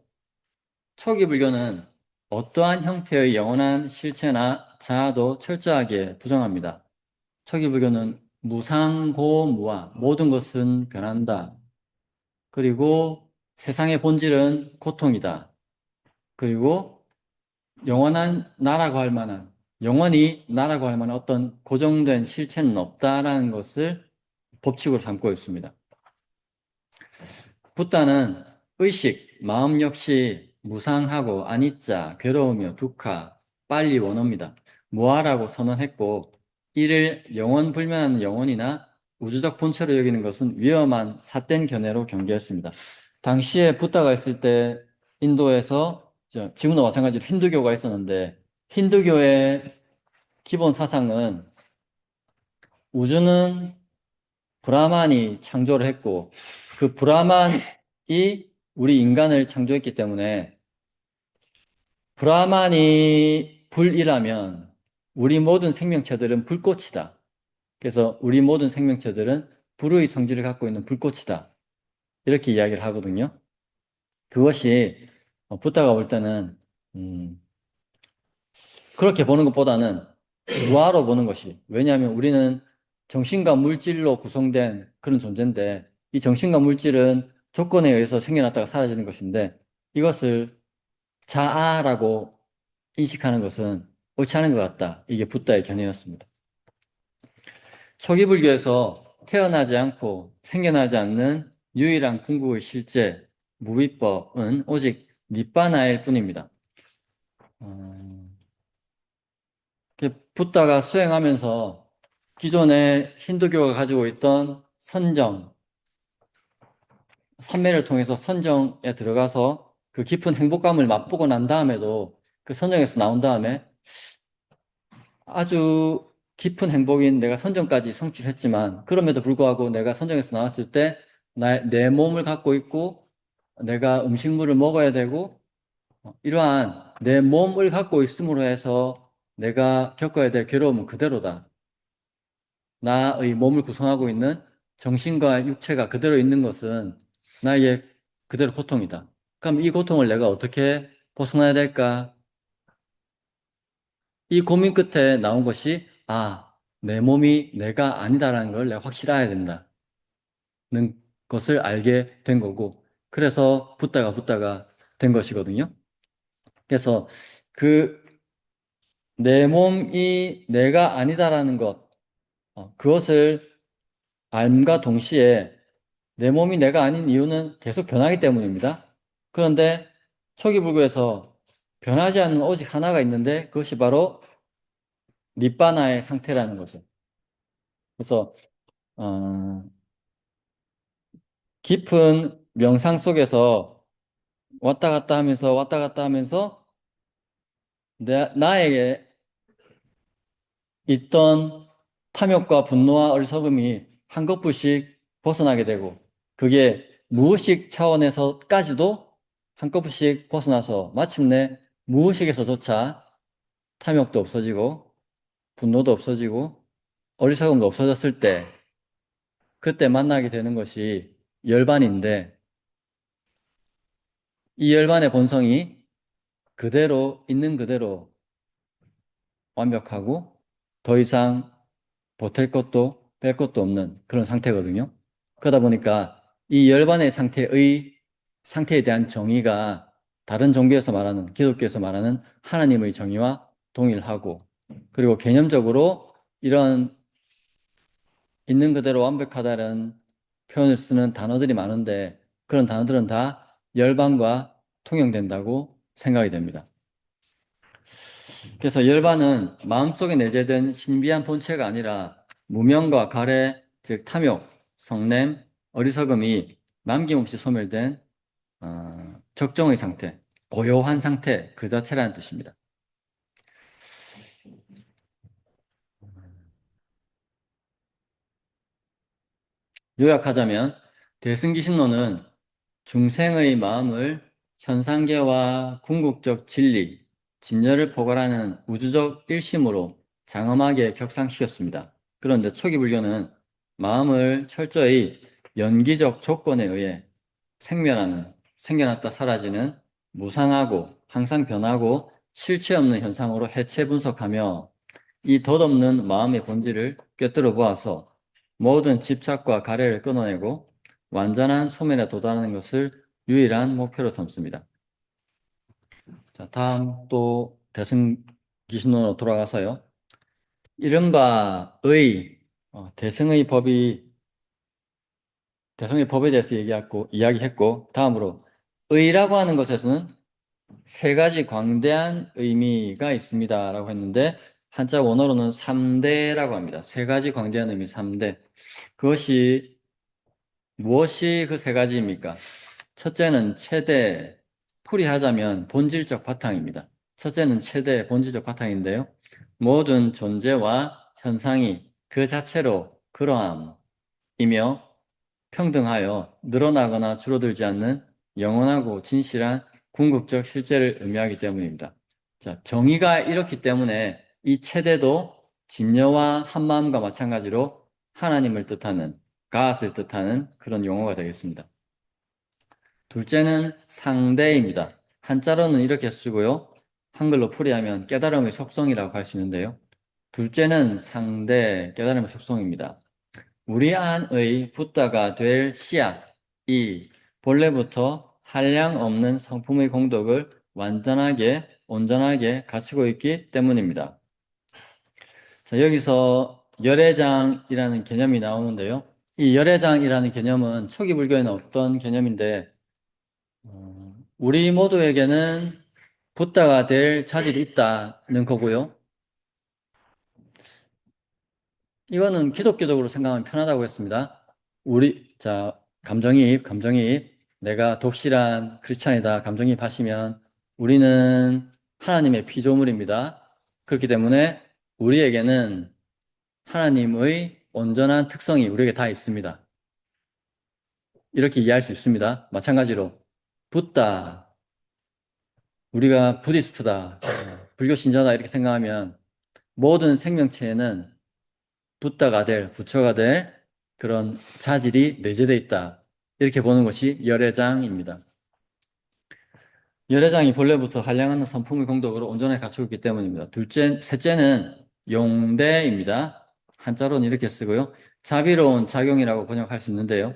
Speaker 1: 초기 불교는 어떠한 형태의 영원한 실체나 자아도 철저하게 부정합니다. 초기 불교는 무상고무아, 모든 것은 변한다. 그리고 세상의 본질은 고통이다. 그리고 영원히 나라고 할 만한 어떤 고정된 실체는 없다라는 것을 법칙으로 삼고 있습니다. 붓다는 의식, 마음 역시 무상하고 아니짜, 괴로우며 두카, 빨리 원어입니다. 무아라고 선언했고 이를 영원불면하는 영혼이나 우주적 본체로 여기는 것은 위험한 삿된 견해로 경계했습니다. 당시에 붓다가 있을 때 인도에서 지금도 마찬가지로 힌두교가 있었는데 힌두교의 기본 사상은 우주는 브라만이 창조를 했고 그 브라만이 우리 인간을 창조했기 때문에 브라만이 불이라면 우리 모든 생명체들은 불꽃이다. 그래서 우리 모든 생명체들은 불의 성질을 갖고 있는 불꽃이다. 이렇게 이야기를 하거든요. 그것이 붓다가 볼 때는 그렇게 보는 것보다는 무아로 보는 것이 왜냐하면 우리는 정신과 물질로 구성된 그런 존재인데 이 정신과 물질은 조건에 의해서 생겨났다가 사라지는 것인데 이것을 자아라고 인식하는 것은 옳지 않은 것 같다. 이게 붓다의 견해였습니다. 초기 불교에서 태어나지 않고 생겨나지 않는 유일한 궁극의 실제, 무비법은 오직 니빠나일 뿐입니다. 붓다가 수행하면서 기존의 힌두교가 가지고 있던 선정, 삼매를 통해서 선정에 들어가서 그 깊은 행복감을 맛보고 난 다음에도 그 선정에서 나온 다음에 아주 깊은 행복인 내가 선정까지 성취했지만 그럼에도 불구하고 내가 선정에서 나왔을 때 내 몸을 갖고 있고 내가 음식물을 먹어야 되고 이러한 내 몸을 갖고 있음으로 해서 내가 겪어야 될 괴로움은 그대로다. 나의 몸을 구성하고 있는 정신과 육체가 그대로 있는 것은 나에게 그대로 고통이다. 그럼 이 고통을 내가 어떻게 벗어나야 될까? 이 고민 끝에 나온 것이 내 몸이 내가 아니다라는 걸 내가 확실히 알아야 된다는 것을 알게 된 거고 그래서 붓다가 된 것이거든요. 그래서 그 내 몸이 내가 아니다라는 것 그것을 알과 동시에 내 몸이 내가 아닌 이유는 계속 변하기 때문입니다. 그런데 초기 불교에서 변하지 않는 오직 하나가 있는데 그것이 바로 니빠나의 상태라는 거죠. 그래서 깊은 명상 속에서 왔다 갔다 하면서 나에게 있던 탐욕과 분노와 어리석음이 한꺼풀씩 벗어나게 되고 그게 무의식 차원에서까지도 한꺼풀씩 벗어나서 마침내 무의식에서조차 탐욕도 없어지고 분노도 없어지고 어리석음도 없어졌을 때 그때 만나게 되는 것이 열반인데 이 열반의 본성이 그대로 있는 그대로 완벽하고 더 이상 보탤 것도 뺄 것도 없는 그런 상태거든요. 그러다 보니까 이 열반의 상태에 대한 정의가 다른 종교에서 말하는 기독교에서 말하는 하나님의 정의와 동일하고 그리고 개념적으로 이런 있는 그대로 완벽하다는 표현을 쓰는 단어들이 많은데 그런 단어들은 다 열반과 통용된다고 생각이 됩니다. 그래서 열반은 마음속에 내재된 신비한 본체가 아니라 무명과 가래, 즉 탐욕, 성냄, 어리석음이 남김없이 소멸된 적정의 상태, 고요한 상태 그 자체라는 뜻입니다. 요약하자면 대승기신론은 중생의 마음을 현상계와 궁극적 진리, 진여를 포괄하는 우주적 일심으로 장엄하게 격상시켰습니다. 그런데 초기 불교는 마음을 철저히 연기적 조건에 의해 생멸하는, 생겨났다 사라지는 무상하고 항상 변하고 실체 없는 현상으로 해체 분석하며 이 덧없는 마음의 본질을 꿰뚫어 보아서 모든 집착과 가래를 끊어내고 완전한 소멸에 도달하는 것을 유일한 목표로 삼습니다. 자, 다음 또 대승기신론으로 돌아가서요. 이른바 대승의 법에 대해서 이야기했고, 다음으로 의라고 하는 것에서는 세 가지 광대한 의미가 있습니다라고 했는데 한자 원어로는 3대라고 합니다. 세 가지 광대한 의미 3대. 무엇이 그 세 가지입니까? 첫째는 최대, 풀이하자면 본질적 바탕입니다. 첫째는 최대, 본질적 바탕인데요. 모든 존재와 현상이 그 자체로 그러함이며 평등하여 늘어나거나 줄어들지 않는 영원하고 진실한 궁극적 실제를 의미하기 때문입니다. 자, 정의가 이렇기 때문에 이 체대도 진여와 한마음과 마찬가지로 하나님을 뜻하는, 가앗을 뜻하는 그런 용어가 되겠습니다. 둘째는 상대입니다. 한자로는 이렇게 쓰고요. 한글로 풀이하면 깨달음의 속성이라고 할 수 있는데요. 둘째는 상대, 깨달음의 속성입니다. 우리 안의 붓다가 될 씨앗이 본래부터 한량 없는 성품의 공덕을 완전하게, 온전하게 갖추고 있기 때문입니다. 자, 여기서 열애장이라는 개념이 나오는데요. 이 열애장이라는 개념은 초기 불교에는 없던 개념인데, 우리 모두에게는 붓다가 될 자질이 있다는 거고요. 이거는 기독교적으로 생각하면 편하다고 했습니다. 감정이입. 내가 독실한 크리스찬이다. 감정이입 하시면 우리는 하나님의 피조물입니다. 그렇기 때문에 우리에게는 하나님의 온전한 특성이 우리에게 다 있습니다. 이렇게 이해할 수 있습니다. 마찬가지로 붓다, 우리가 부디스트다, 불교 신자다 이렇게 생각하면 모든 생명체에는 부처가 될 그런 자질이 내재되어 있다. 이렇게 보는 것이 열애장입니다. 열애장이 본래부터 한량하는 성품의 공덕으로 온전하게 갖추고 있기 때문입니다. 셋째는 용대입니다. 한자로는 이렇게 쓰고요. 자비로운 작용이라고 번역할 수 있는데요.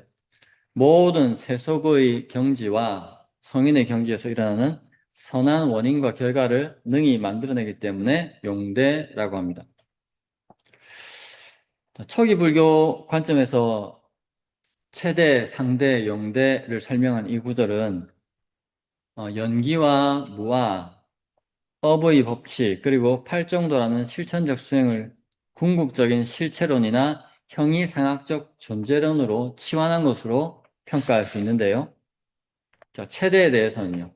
Speaker 1: 모든 세속의 경지와 성인의 경지에서 일어나는 선한 원인과 결과를 능히 만들어내기 때문에 용대라고 합니다. 초기 불교 관점에서 최대, 상대, 용대를 설명한 이 구절은 연기와 무아, 업의 법칙, 그리고 팔정도라는 실천적 수행을 궁극적인 실체론이나 형이상학적 존재론으로 치환한 것으로 평가할 수 있는데요. 자, 체대에 대해서는요.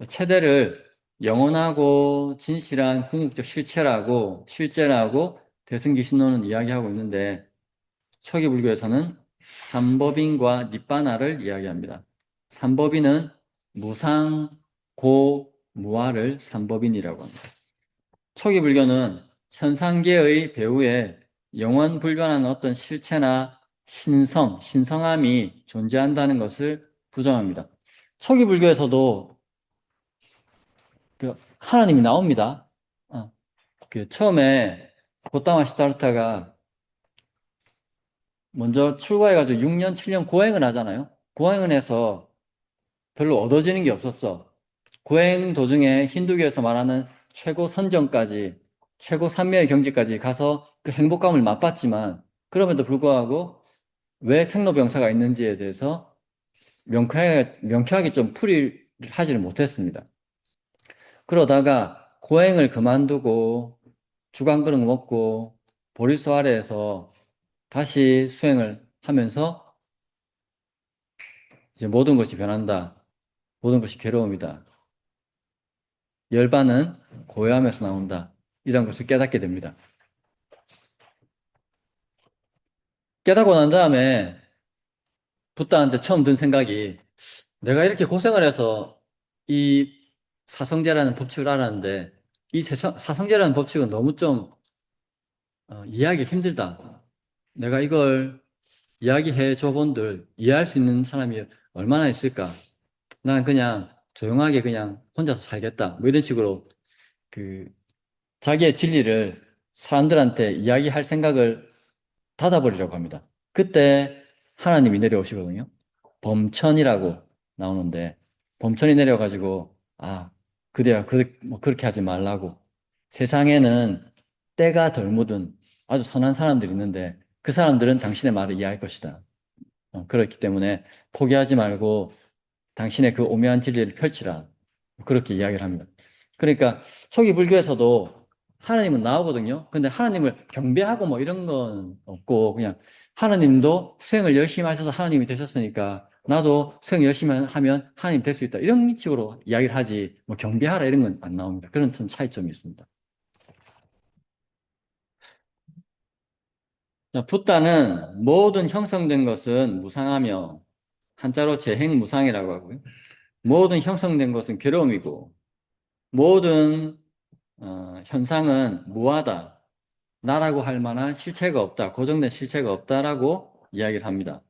Speaker 1: 체대를 영원하고 진실한 궁극적 실제라고 대승기신론은 이야기하고 있는데 초기 불교에서는 삼법인과 니빠나를 이야기합니다. 삼법인은 무상, 고, 무아를 삼법인이라고 합니다. 초기 불교는 현상계의 배후에 영원 불변한 어떤 실체나 신성함이 존재한다는 것을 부정합니다. 초기 불교에서도 하나님이 나옵니다. 처음에 고타마 시타르타가 먼저 출가해가지고 6년, 7년 고행을 하잖아요. 고행을 해서 별로 얻어지는 게 없었어. 고행 도중에 힌두교에서 말하는 최고 선정까지, 최고 산매의 경지까지 가서 그 행복감을 맛봤지만, 그럼에도 불구하고 왜 생로병사가 있는지에 대해서 명쾌하게 좀 풀이를 하지를 못했습니다. 그러다가 고행을 그만두고 주간그릇 먹고 보리수 아래에서 다시 수행을 하면서 이제 모든 것이 변한다. 모든 것이 괴로움이다. 열반은 고요함에서 나온다. 이런 것을 깨닫게 됩니다. 깨닫고 난 다음에 붓다한테 처음 든 생각이 내가 이렇게 고생을 해서 이 사성제라는 법칙을 알았는데 이 사성제라는 법칙은 너무 좀 이해하기 힘들다. 내가 이걸 이야기해 줘본들 이해할 수 있는 사람이 얼마나 있을까? 난 그냥 조용하게 그냥 혼자서 살겠다. 뭐 이런 식으로 그 자기의 진리를 사람들한테 이야기할 생각을 닫아버리라고 합니다. 그때 하나님이 내려오시거든요. 범천이라고 나오는데 범천이 내려가지고 그대야 뭐 그렇게 하지 말라고. 세상에는 때가 덜 묻은 아주 선한 사람들이 있는데 그 사람들은 당신의 말을 이해할 것이다. 그렇기 때문에 포기하지 말고 당신의 그 오묘한 진리를 펼치라. 그렇게 이야기를 합니다. 그러니까 초기 불교에서도 하나님은 나오거든요. 근데 하나님을 경배하고 뭐 이런 건 없고 그냥 하나님도 수행을 열심히 하셔서 하나님이 되셨으니까 나도 수행 열심히 하면 하나님 될 수 있다. 이런 식으로 이야기를 하지 뭐 경배하라 이런 건 안 나옵니다. 그런 좀 차이점이 있습니다. 자, 붓다는 모든 형성된 것은 무상하며 한자로 재행무상이라고 하고요. 모든 형성된 것은 괴로움이고 모든 현상은 무하다. 나라고 할 만한 실체가 없다. 고정된 실체가 없다라고 이야기를 합니다.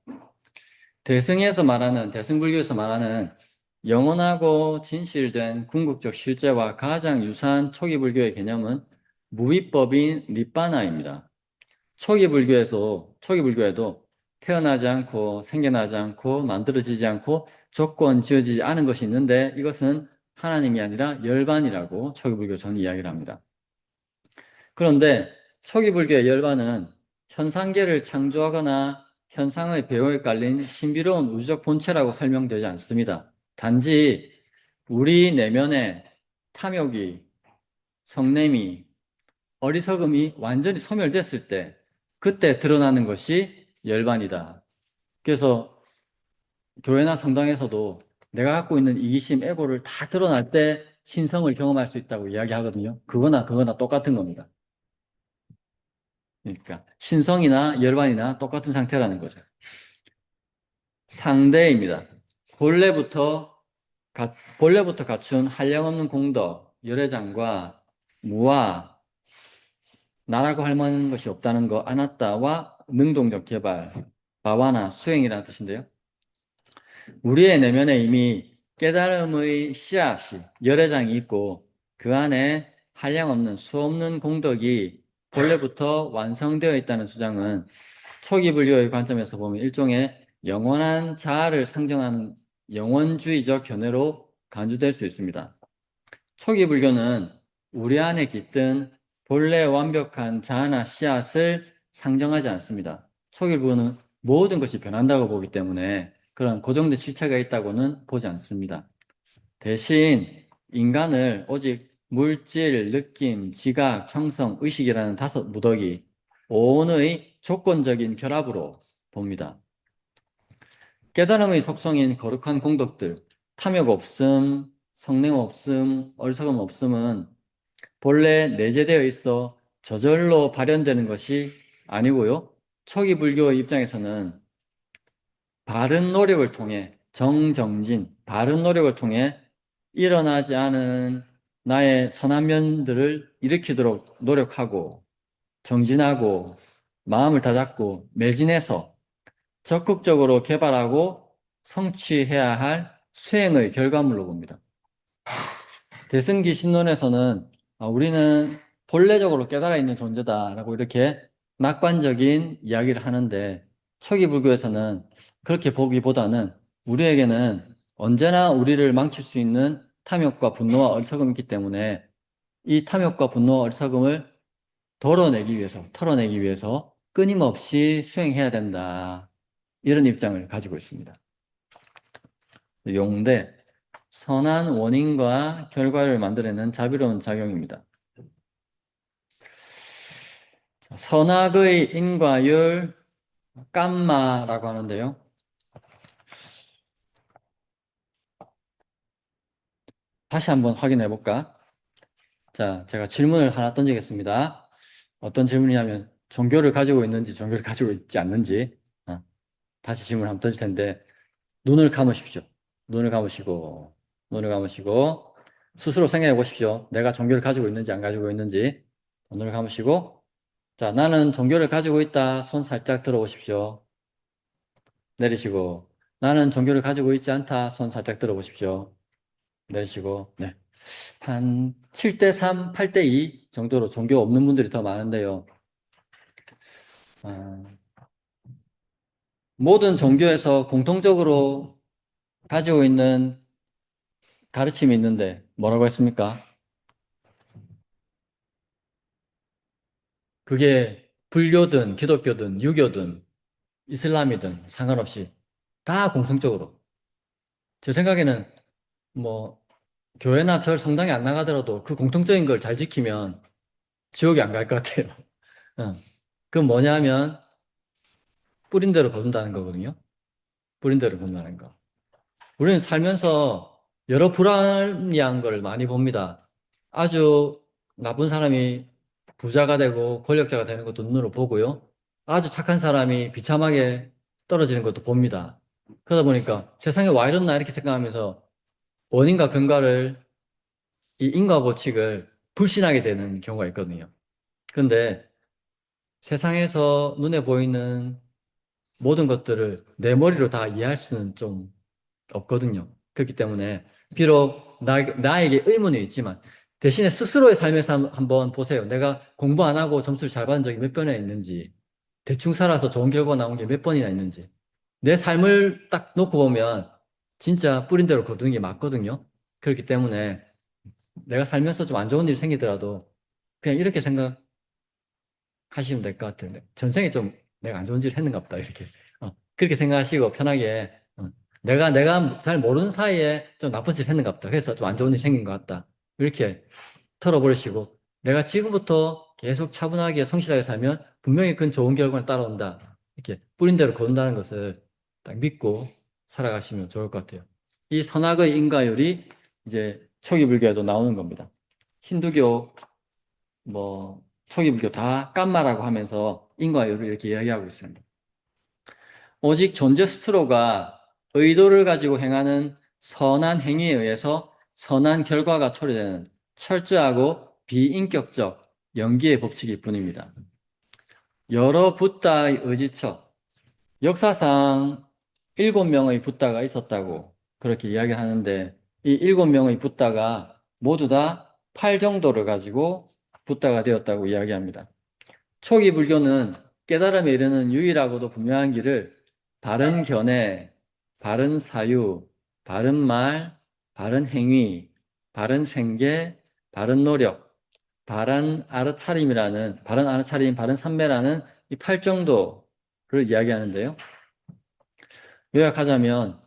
Speaker 1: 대승불교에서 말하는 영원하고 진실된 궁극적 실제와 가장 유사한 초기 불교의 개념은 무위법인 니빠나입니다. 초기 불교에도 태어나지 않고 생겨나지 않고 만들어지지 않고 조건 지어지지 않은 것이 있는데 이것은 하나님이 아니라 열반이라고 초기불교 전 이야기를 합니다. 그런데 초기불교의 열반은 현상계를 창조하거나 현상의 배후에 깔린 신비로운 우주적 본체라고 설명되지 않습니다. 단지 우리 내면에 탐욕이, 성냄이, 어리석음이 완전히 소멸됐을 때 그때 드러나는 것이 열반이다. 그래서 교회나 성당에서도 내가 갖고 있는 이기심, 에고를 다 드러날 때 신성을 경험할 수 있다고 이야기하거든요. 그거나 똑같은 겁니다. 그러니까 신성이나 열반이나 똑같은 상태라는 거죠. 상대입니다. 본래부터 본래부터 갖춘 한량없는 공덕, 열애장과 무아, 나라고 할 만한 것이 없다는 거, 아나따와 능동적 개발, 바와나 수행이라는 뜻인데요. 우리의 내면에 이미 깨달음의 씨앗이, 열애장이 있고 그 안에 한량없는 수없는 공덕이 본래부터 완성되어 있다는 주장은 초기 불교의 관점에서 보면 일종의 영원한 자아를 상정하는 영원주의적 견해로 간주될 수 있습니다. 초기 불교는 우리 안에 깃든 본래 완벽한 자아나 씨앗을 상정하지 않습니다. 초기 불교는 모든 것이 변한다고 보기 때문에 그런 고정된 실체가 있다고는 보지 않습니다. 대신 인간을 오직 물질, 느낌, 지각, 형성, 의식이라는 다섯 무더기, 오온의 조건적인 결합으로 봅니다. 깨달음의 속성인 거룩한 공덕들, 탐욕 없음, 성냄 없음, 어리석음 없음은 본래 내재되어 있어 저절로 발현되는 것이 아니고요. 초기 불교의 입장에서는 바른 노력을 통해 정정진, 바른 노력을 통해 일어나지 않은 나의 선한 면들을 일으키도록 노력하고 정진하고 마음을 다잡고 매진해서 적극적으로 개발하고 성취해야 할 수행의 결과물로 봅니다. 대승기 신론에서는 우리는 본래적으로 깨달아 있는 존재다라고 이렇게 낙관적인 이야기를 하는데 초기 불교에서는 그렇게 보기보다는 우리에게는 언제나 우리를 망칠 수 있는 탐욕과 분노와 어리석음이 있기 때문에 이 탐욕과 분노와 어리석음을 털어내기 위해서 끊임없이 수행해야 된다. 이런 입장을 가지고 있습니다. 용대, 선한 원인과 결과를 만들어내는 자비로운 작용입니다. 선악의 인과율, 깜마라고 하는데요. 다시 한번 확인해 볼까? 자, 제가 질문을 하나 던지겠습니다. 어떤 질문이냐면 종교를 가지고 있는지 종교를 가지고 있지 않는지 다시 질문을 한번 던질 텐데 눈을 감으십시오. 눈을 감으시고 스스로 생각해 보십시오. 내가 종교를 가지고 있는지 안 가지고 있는지 눈을 감으시고 자, 나는 종교를 가지고 있다. 손 살짝 들어보십시오. 내리시고 나는 종교를 가지고 있지 않다. 손 살짝 들어보십시오. 내리시고 네. 한 7대3, 8대2 정도로 종교 없는 분들이 더 많은데요. 모든 종교에서 공통적으로 가지고 있는 가르침이 있는데 뭐라고 했습니까? 그게 불교든 기독교든 유교든 이슬람이든 상관없이 다 공통적으로 제 생각에는 뭐 교회나 절 성당에 안 나가더라도 그 공통적인 걸 잘 지키면 지옥에 안 갈 것 같아요. 응. 그건 뭐냐 하면 뿌린 대로 거둔다는 거거든요. 뿌린 대로 거둔다는 거. 우리는 살면서 여러 불합리한 걸 많이 봅니다. 아주 나쁜 사람이 부자가 되고 권력자가 되는 것도 눈으로 보고요. 아주 착한 사람이 비참하게 떨어지는 것도 봅니다. 그러다 보니까 세상에 와 이렇나 이렇게 생각하면서 원인과 근거를 이因果 법칙을 불신하게 되는 경우가 있거든요. 근데 세상에서 눈에 보이는 모든 것들을 내 머리로 다 이해할 수는 좀 없거든요. 그렇기 때문에 비록 나에게 의문이 있지만 대신에 스스로의 삶에서 한번 보세요. 내가 공부 안 하고 점수를 잘 받은 적이 몇 번이나 있는지 대충 살아서 좋은 결과 나온 게 몇 번이나 있는지. 내 삶을 딱 놓고 보면 진짜 뿌린 대로 거두는 게 맞거든요. 그렇기 때문에 내가 살면서 좀 안 좋은 일이 생기더라도 그냥 이렇게 생각하시면 될 것 같아요. 전생에 좀 내가 안 좋은 일을 했는가 보다, 이렇게. 그렇게 생각하시고 편하게, 내가 잘 모르는 사이에 좀 나쁜 짓을 했는가 보다. 그래서 좀 안 좋은 일이 생긴 것 같다. 이렇게 털어버리시고, 내가 지금부터 계속 차분하게 성실하게 살면 분명히 그건 좋은 결과를 따라온다. 이렇게 뿌린 대로 거둔다는 것을 딱 믿고 살아가시면 좋을 것 같아요. 이 선악의 인과율이 이제 초기 불교에도 나오는 겁니다. 힌두교, 뭐, 초기 불교 다 깜마라고 하면서 인과율을 이렇게 이야기하고 있습니다. 오직 존재 스스로가 의도를 가지고 행하는 선한 행위에 의해서 선한 결과가 초래되는 철저하고 비인격적 연기의 법칙일 뿐입니다. 여러 붓다의 의지처, 역사상 7명의 붓다가 있었다고 그렇게 이야기하는데, 이 7명의 붓다가 모두 다 팔 정도를 가지고 붓다가 되었다고 이야기합니다. 초기 불교는 깨달음에 이르는 유일하고도 분명한 길을 바른 견해, 바른 사유, 바른 말, 바른 행위, 바른 생계, 바른 노력, 바른 아르차림, 바른 삼매라는 이 8정도를 이야기하는데요. 요약하자면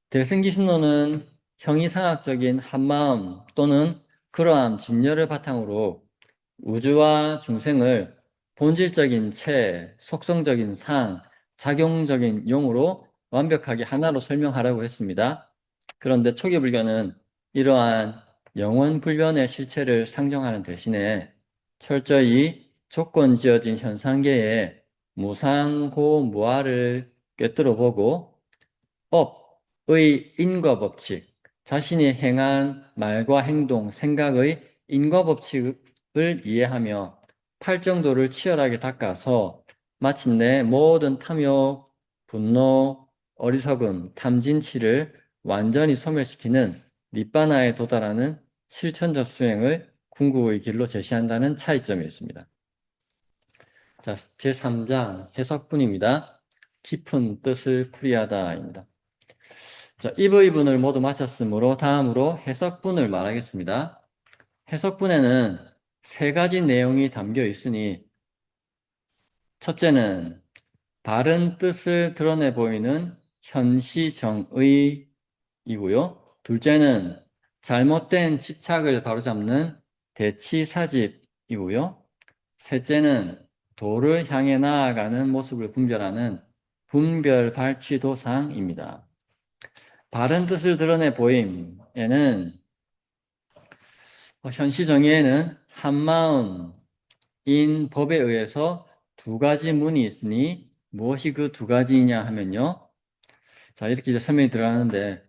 Speaker 1: 대승기신론은 형이상학적인 한마음 또는 그러함 진열을 바탕으로 우주와 중생을 본질적인 체, 속성적인 상, 작용적인 용으로 완벽하게 하나로 설명하라고 했습니다. 그런데 초기 불교는 이러한 영원 불변의 실체를 상정하는 대신에 철저히 조건 지어진 현상계의 무상고무아를 꿰뚫어 보고 업의 인과 법칙, 자신이 행한 말과 행동, 생각의 인과 법칙을 이해하며 팔정도를 치열하게 닦아서 마침내 모든 탐욕, 분노, 어리석음, 탐진치를 완전히 소멸시키는 니바나에 도달하는 실천적 수행을 궁극의 길로 제시한다는 차이점이 있습니다. 자, 제3장 해석분입니다. 깊은 뜻을 풀이하다입니다. 자, 이 부분을 모두 마쳤으므로 다음으로 해석분을 말하겠습니다. 해석분에는 세 가지 내용이 담겨 있으니, 첫째는 바른 뜻을 드러내 보이는 현시정의이고요. 둘째는 잘못된 집착을 바로잡는 대치사집이고요. 셋째는 도를 향해 나아가는 모습을 분별하는 분별발취도상입니다. 바른 뜻을 드러내 보임에는 현시 정의에는 한마음인 법에 의해서 두 가지 문이 있으니 무엇이 그 두 가지이냐 하면요. 자, 이렇게 이제 설명이 들어가는데,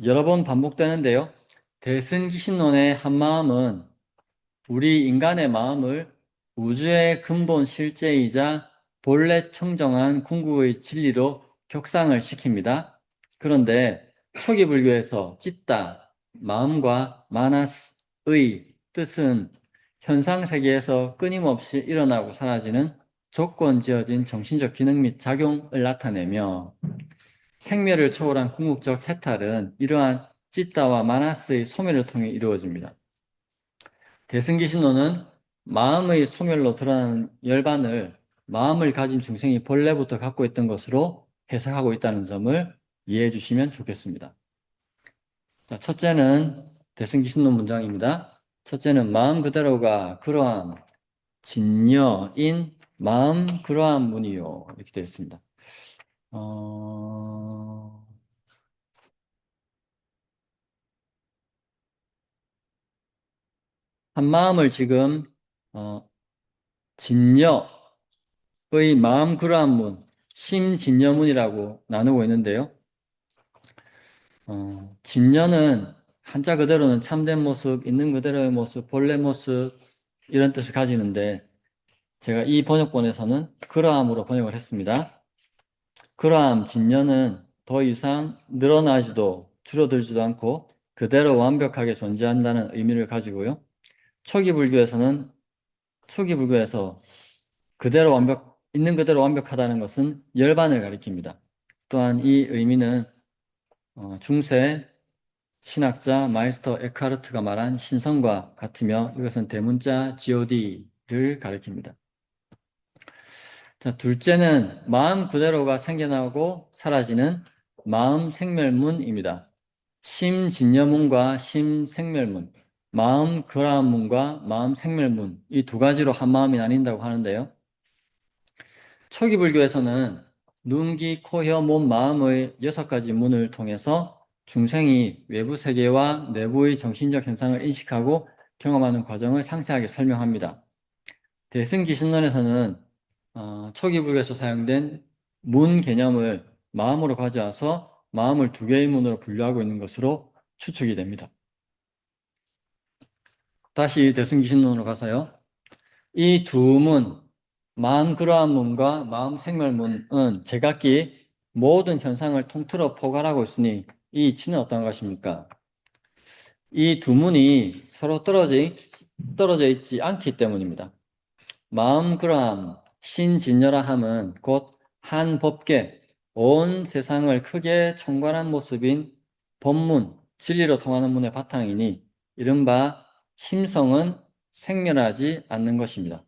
Speaker 1: 여러 번 반복되는데요. 대승기신론의 한마음은 우리 인간의 마음을 우주의 근본 실제이자 본래 청정한 궁극의 진리로 격상을 시킵니다. 그런데 초기 불교에서 찌따, 마음과 마나스의 뜻은 현상 세계에서 끊임없이 일어나고 사라지는 조건 지어진 정신적 기능 및 작용을 나타내며, 생멸을 초월한 궁극적 해탈은 이러한 찌따와 마나스의 소멸을 통해 이루어집니다. 대승기신론은 마음의 소멸로 드러나는 열반을 마음을 가진 중생이 본래부터 갖고 있던 것으로 해석하고 있다는 점을 이해해 주시면 좋겠습니다. 자, 첫째는 대승기신론 문장입니다. 첫째는 마음 그대로가 그러함, 진여인 마음 그러함 문이요. 이렇게 되어 있습니다. 한 마음을 지금 진여의 마음 그러함문, 심진여문이라고 나누고 있는데요. 진여는 한자 그대로는 참된 모습, 있는 그대로의 모습, 본래 모습 이런 뜻을 가지는데, 제가 이 번역본에서는 그러함으로 번역을 했습니다. 그러함, 진여는 더 이상 늘어나지도 줄어들지도 않고 그대로 완벽하게 존재한다는 의미를 가지고요. 초기 불교에서는 초기 불교에서 있는 그대로 완벽하다는 것은 열반을 가리킵니다. 또한 이 의미는 중세 신학자 마이스터 에카르트가 말한 신성과 같으며 이것은 대문자 god를 가리킵니다. 자, 둘째는 마음 그대로가 생겨나고 사라지는 마음 생멸문입니다. 심진여문과 심생멸문, 마음 그라문과 마음 생멸문 이 두 가지로 한 마음이 나뉜다고 하는데요. 초기 불교에서는 눈, 귀, 코, 혀, 몸, 마음의 6가지 문을 통해서 중생이 외부 세계와 내부의 정신적 현상을 인식하고 경험하는 과정을 상세하게 설명합니다. 대승기신론에서는 초기 불교에서 사용된 문 개념을 마음으로 가져와서 마음을 두 개의 문으로 분류하고 있는 것으로 추측이 됩니다. 다시 대승기신론으로 가서요. 이 두 문, 마음 그러한 문과 마음 생멸문은 제각기 모든 현상을 통틀어 포괄하고 있으니 이 이치는 어떤 것입니까? 이 두 문이 서로 떨어져 있지 않기 때문입니다. 마음 그러함, 신진여라함은 곧 한 법계, 온 세상을 크게 총괄한 모습인 법문, 진리로 통하는 문의 바탕이니 이른바 심성은 생멸하지 않는 것입니다.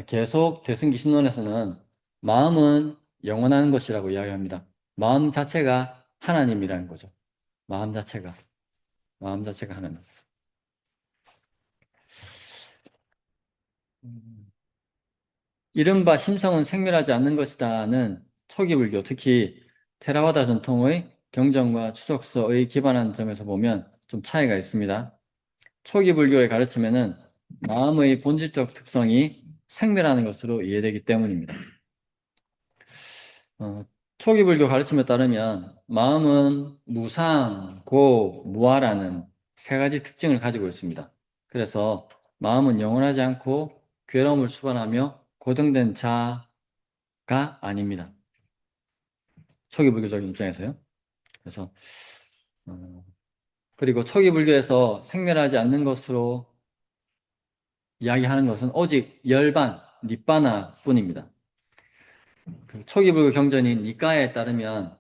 Speaker 1: 계속 대승기신론에서는 마음은 영원한 것이라고 이야기합니다. 마음 자체가 하나님이라는 거죠. 마음 자체가 하나님. 이른바 심성은 생멸하지 않는 것이다는 초기 불교, 특히 테라와다 전통의 경전과 추적서의 기반한 점에서 보면 좀 차이가 있습니다. 초기 불교의 가르침에는 마음의 본질적 특성이 생멸하는 것으로 이해되기 때문입니다. 초기 불교 가르침에 따르면 마음은 무상, 고, 무아라는 세 가지 특징을 가지고 있습니다. 그래서 마음은 영원하지 않고 괴로움을 수반하며 고정된 자가 아닙니다. 초기 불교적인 입장에서요. 그래서 그리고 초기 불교에서 생멸하지 않는 것으로 이야기하는 것은 오직 열반, 니빠나 뿐입니다. 그 초기 불교 경전인 니까에 따르면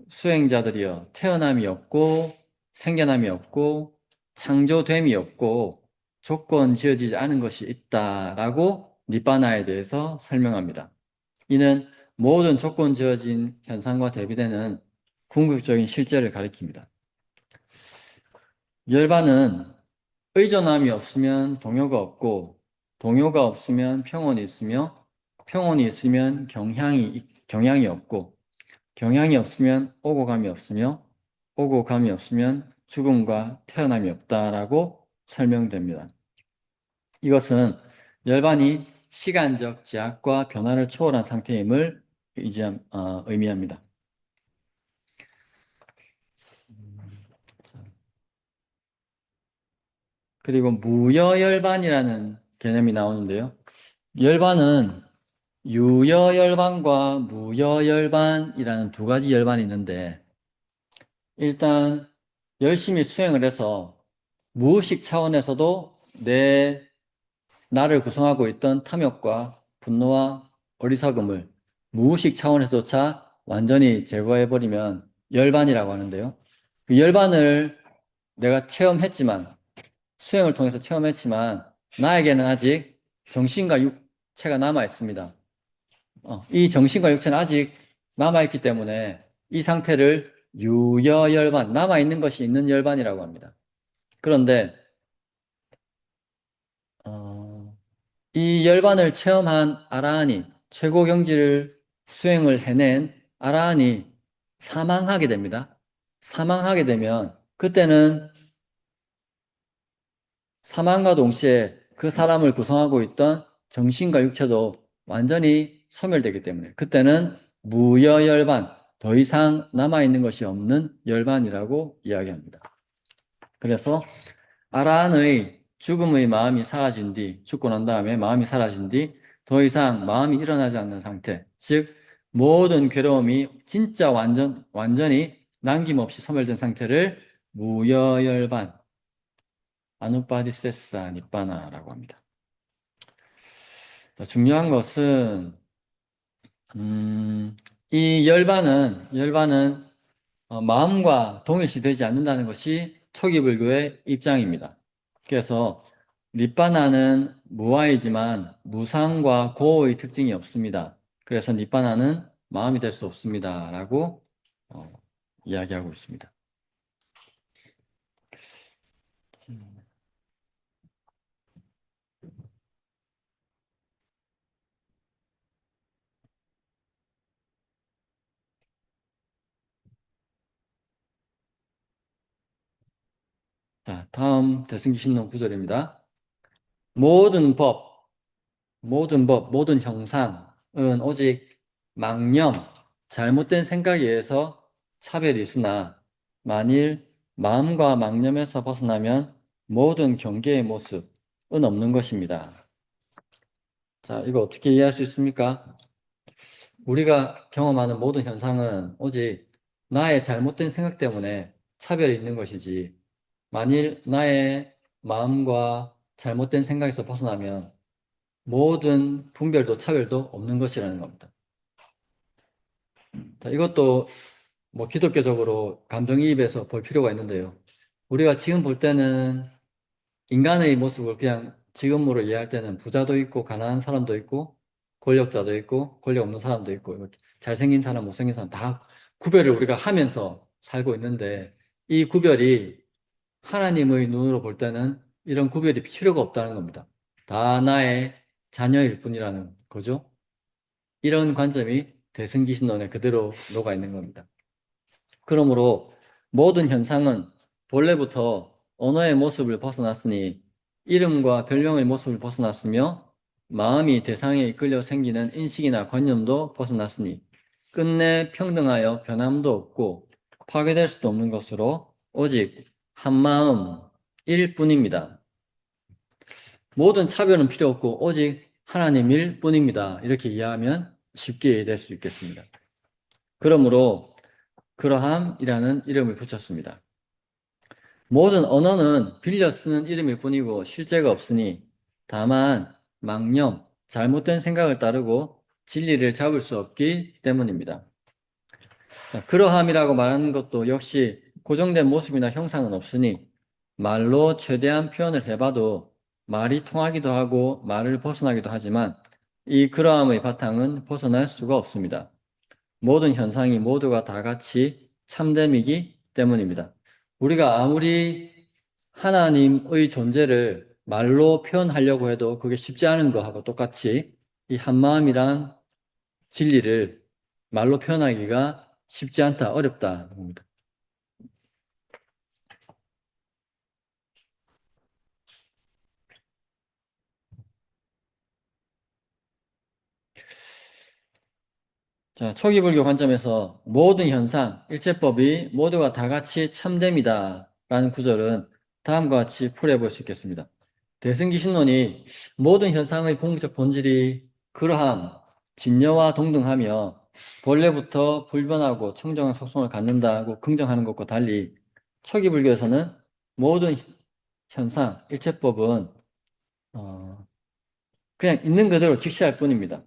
Speaker 1: 수행자들이여 태어남이 없고 생겨남이 없고 창조됨이 없고 조건 지어지지 않은 것이 있다라고 니바나에 대해서 설명합니다. 이는 모든 조건 지어진 현상과 대비되는 궁극적인 실제를 가리킵니다. 열반은 의존함이 없으면 동요가 없고 동요가 없으면 평온이 있으며 평온이 있으면 경향이 없고 경향이 없으면 오고 감이 없으며 오고 감이 없으면 죽음과 태어남이 없다라고 설명됩니다. 이것은 열반이 시간적 제약과 변화를 초월한 상태임을 의미합니다. 그리고 무여열반이라는 개념이 나오는데요. 열반은 유여열반과 무여열반이라는 두 가지 열반이 있는데 일단 열심히 수행을 해서 무의식 차원에서도 나를 구성하고 있던 탐욕과 분노와 어리석음을 무의식 차원에서조차 완전히 제거해버리면 열반이라고 하는데요. 그 열반을 내가 수행을 통해서 체험했지만, 나에게는 아직 정신과 육체가 남아 있습니다. 이 정신과 육체는 아직 남아있기 때문에 이 상태를 유여열반, 남아있는 것이 있는 열반이라고 합니다. 그런데 이 열반을 체험한 아라한이 최고 경지를 수행을 해낸 아라한이 사망하게 됩니다. 사망하게 되면 그때는 사망과 동시에 그 사람을 구성하고 있던 정신과 육체도 완전히 소멸되기 때문에 그때는 무여열반, 더 이상 남아있는 것이 없는 열반이라고 이야기합니다. 그래서 아라한의 죽음의 마음이 사라진 뒤, 죽고 난 다음에 마음이 사라진 뒤 더 이상 마음이 일어나지 않는 상태, 즉 모든 괴로움이 진짜 완전히 남김없이 소멸된 상태를 무여열반, 아누파디세사 니빠나라고 합니다. 자, 중요한 것은 이 열반은 마음과 동일시되지 않는다는 것이 초기 불교의 입장입니다. 그래서 니빠나는 무아이지만 무상과 고의 특징이 없습니다. 그래서 니빠나는 마음이 될 수 없습니다라고 어, 이야기하고 있습니다. 자, 다음 대승기신론 구절입니다. 모든 법, 모든 형상은 오직 망념, 잘못된 생각에 의해서 차별이 있으나 만일 마음과 망념에서 벗어나면 모든 경계의 모습은 없는 것입니다. 자, 이거 어떻게 이해할 수 있습니까? 우리가 경험하는 모든 현상은 오직 나의 잘못된 생각 때문에 차별이 있는 것이지, 만일 나의 마음과 잘못된 생각에서 벗어나면 모든 분별도 차별도 없는 것이라는 겁니다. 자, 이것도 뭐 기독교적으로 감정이입해서 볼 필요가 있는데요. 우리가 지금 볼 때는 인간의 모습을 그냥 지금으로 이해할 때는 부자도 있고 가난한 사람도 있고 권력자도 있고 권력 없는 사람도 있고 이렇게 잘생긴 사람, 못생긴 사람 다 구별을 우리가 하면서 살고 있는데, 이 구별이 하나님의 눈으로 볼 때는 이런 구별이 필요가 없다는 겁니다. 다 나의 자녀일 뿐이라는 거죠. 이런 관점이 대승기신론에 그대로 녹아 있는 겁니다. 그러므로 모든 현상은 본래부터 언어의 모습을 벗어났으니 이름과 별명의 모습을 벗어났으며 마음이 대상에 이끌려 생기는 인식이나 관념도 벗어났으니 끝내 평등하여 변함도 없고 파괴될 수도 없는 것으로 오직 한 마음일 뿐입니다. 모든 차별은 필요 없고 오직 하나님일 뿐입니다. 이렇게 이해하면 쉽게 이해될 수 있겠습니다. 그러므로 그러함이라는 이름을 붙였습니다. 모든 언어는 빌려 쓰는 이름일 뿐이고 실제가 없으니 다만 망념, 잘못된 생각을 따르고 진리를 잡을 수 없기 때문입니다. 자, 그러함이라고 말하는 것도 역시 고정된 모습이나 형상은 없으니 말로 최대한 표현을 해봐도 말이 통하기도 하고 말을 벗어나기도 하지만 이 그러함의 바탕은 벗어날 수가 없습니다. 모든 현상이 모두가 다 같이 참됨이기 때문입니다. 우리가 아무리 하나님의 존재를 말로 표현하려고 해도 그게 쉽지 않은 거하고 똑같이 이 한마음이란 진리를 말로 표현하기가 쉽지 않다, 어렵다는 겁니다. 자, 초기 불교 관점에서 모든 현상, 일체법이 모두가 다 같이 참됨이다 라는 구절은 다음과 같이 풀이해볼 수 있겠습니다. 대승기 신론이 모든 현상의 궁극적 본질이 그러함, 진여와 동등하며 본래부터 불변하고 청정한 속성을 갖는다고 긍정하는 것과 달리 초기 불교에서는 모든 현상, 일체법은 그냥 있는 그대로 직시할 뿐입니다.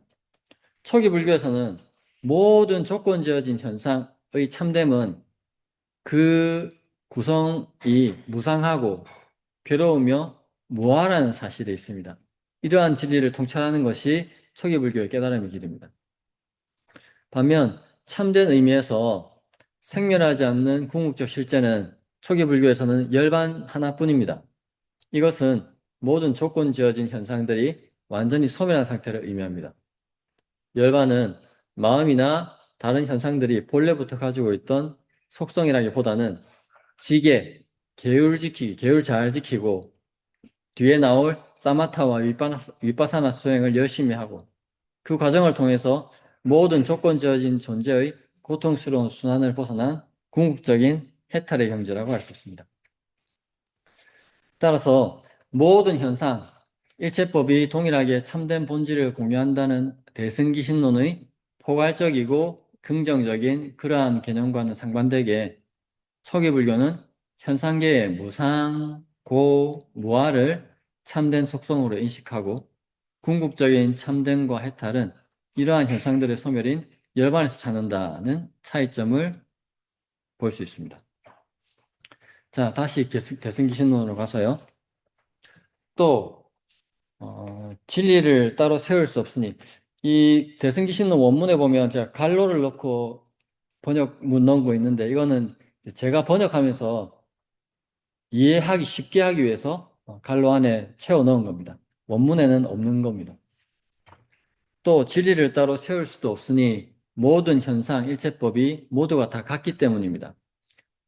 Speaker 1: 초기 불교에서는 모든 조건 지어진 현상의 참됨은 그 구성이 무상하고 괴로우며 무아라는 사실에 있습니다. 이러한 진리를 통찰하는 것이 초기 불교의 깨달음의 길입니다. 반면 참된 의미에서 생멸하지 않는 궁극적 실제는 초기 불교에서는 열반 하나뿐입니다. 이것은 모든 조건 지어진 현상들이 완전히 소멸한 상태를 의미합니다. 열반은 마음이나 다른 현상들이 본래부터 가지고 있던 속성이라기보다는 지계, 계율 잘 지키고 뒤에 나올 사마타와 위파사나 수행을 열심히 하고 그 과정을 통해서 모든 조건 지어진 존재의 고통스러운 순환을 벗어난 궁극적인 해탈의 경지라고 할 수 있습니다. 따라서 모든 현상, 일체법이 동일하게 참된 본질을 공유한다는 대승기 신론의 포괄적이고 긍정적인 그러한 개념과는 상반되게 초기 불교는 현상계의 무상, 고, 무아를 참된 속성으로 인식하고 궁극적인 참됨과 해탈은 이러한 현상들의 소멸인 열반에서 찾는다는 차이점을 볼 수 있습니다. 자, 다시 대승기신론으로 가서요. 또 진리를 따로 세울 수 없으니 이 대승기신론 원문에 보면 제가 갈로를 넣고 번역문 넣은 거 있는데 이거는 제가 번역하면서 이해하기 쉽게 하기 위해서 갈로 안에 채워 넣은 겁니다. 원문에는 없는 겁니다. 또 진리를 따로 세울 수도 없으니 모든 현상, 일체법이 모두가 다 같기 때문입니다.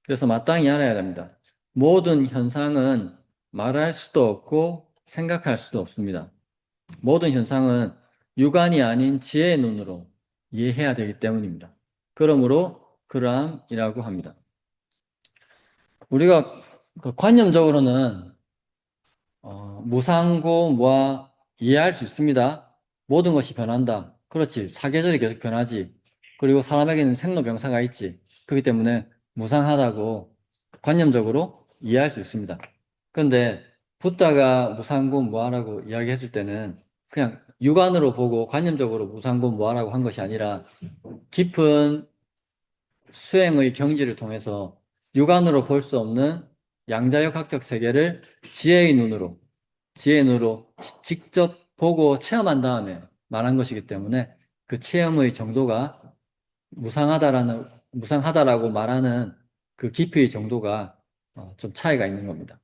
Speaker 1: 그래서 마땅히 알아야 됩니다. 모든 현상은 말할 수도 없고 생각할 수도 없습니다. 모든 현상은 육안이 아닌 지혜의 눈으로 이해해야 되기 때문입니다. 그러므로 그러함이라고 합니다. 우리가 그 관념적으로는 무상고 무아 이해할 수 있습니다. 모든 것이 변한다. 그렇지. 사계절이 계속 변하지. 그리고 사람에게는 생로병사가 있지. 그렇기 때문에 무상하다고 관념적으로 이해할 수 있습니다. 그런데 붓다가 무상고 무아라고 이야기했을 때는 그냥 육안으로 보고 관념적으로 무상고 무아라고 한 것이 아니라 깊은 수행의 경지를 통해서 육안으로 볼 수 없는 양자역학적 세계를 지혜의 눈으로 직접 보고 체험한 다음에 말한 것이기 때문에 그 체험의 정도가 무상하다라고 말하는 그 깊이의 정도가 좀 차이가 있는 겁니다.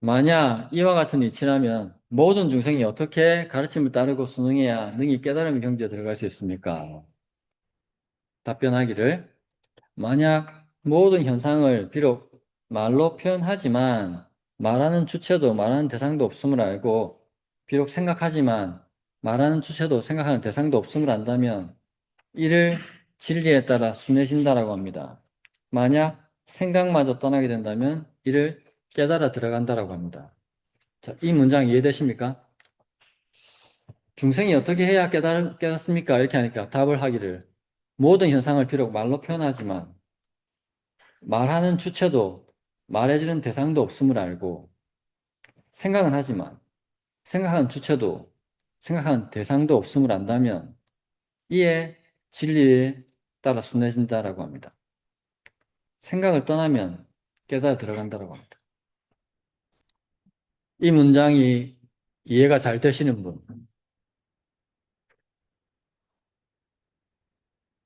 Speaker 1: 만약 이와 같은 이치라면 모든 중생이 어떻게 가르침을 따르고 순응해야 능히 깨달음의 경지에 들어갈 수 있습니까? 답변하기를 만약 모든 현상을 비록 말로 표현하지만 말하는 주체도 말하는 대상도 없음을 알고 비록 생각하지만 말하는 주체도 생각하는 대상도 없음을 안다면 이를 진리에 따라 순해진다라고 합니다. 만약 생각마저 떠나게 된다면 이를 깨달아 들어간다라고 합니다. 자, 이 문장 이해되십니까? 중생이 어떻게 해야 깨닫습니까? 이렇게 하니까 답을 하기를 모든 현상을 비록 말로 표현하지만 말하는 주체도 말해주는 대상도 없음을 알고 생각은 하지만 생각하는 주체도 생각하는 대상도 없음을 안다면 이에 진리에 따라 순해진다라고 합니다. 생각을 떠나면 깨달아 들어간다라고 합니다. 이 문장이 이해가 잘 되시는 분.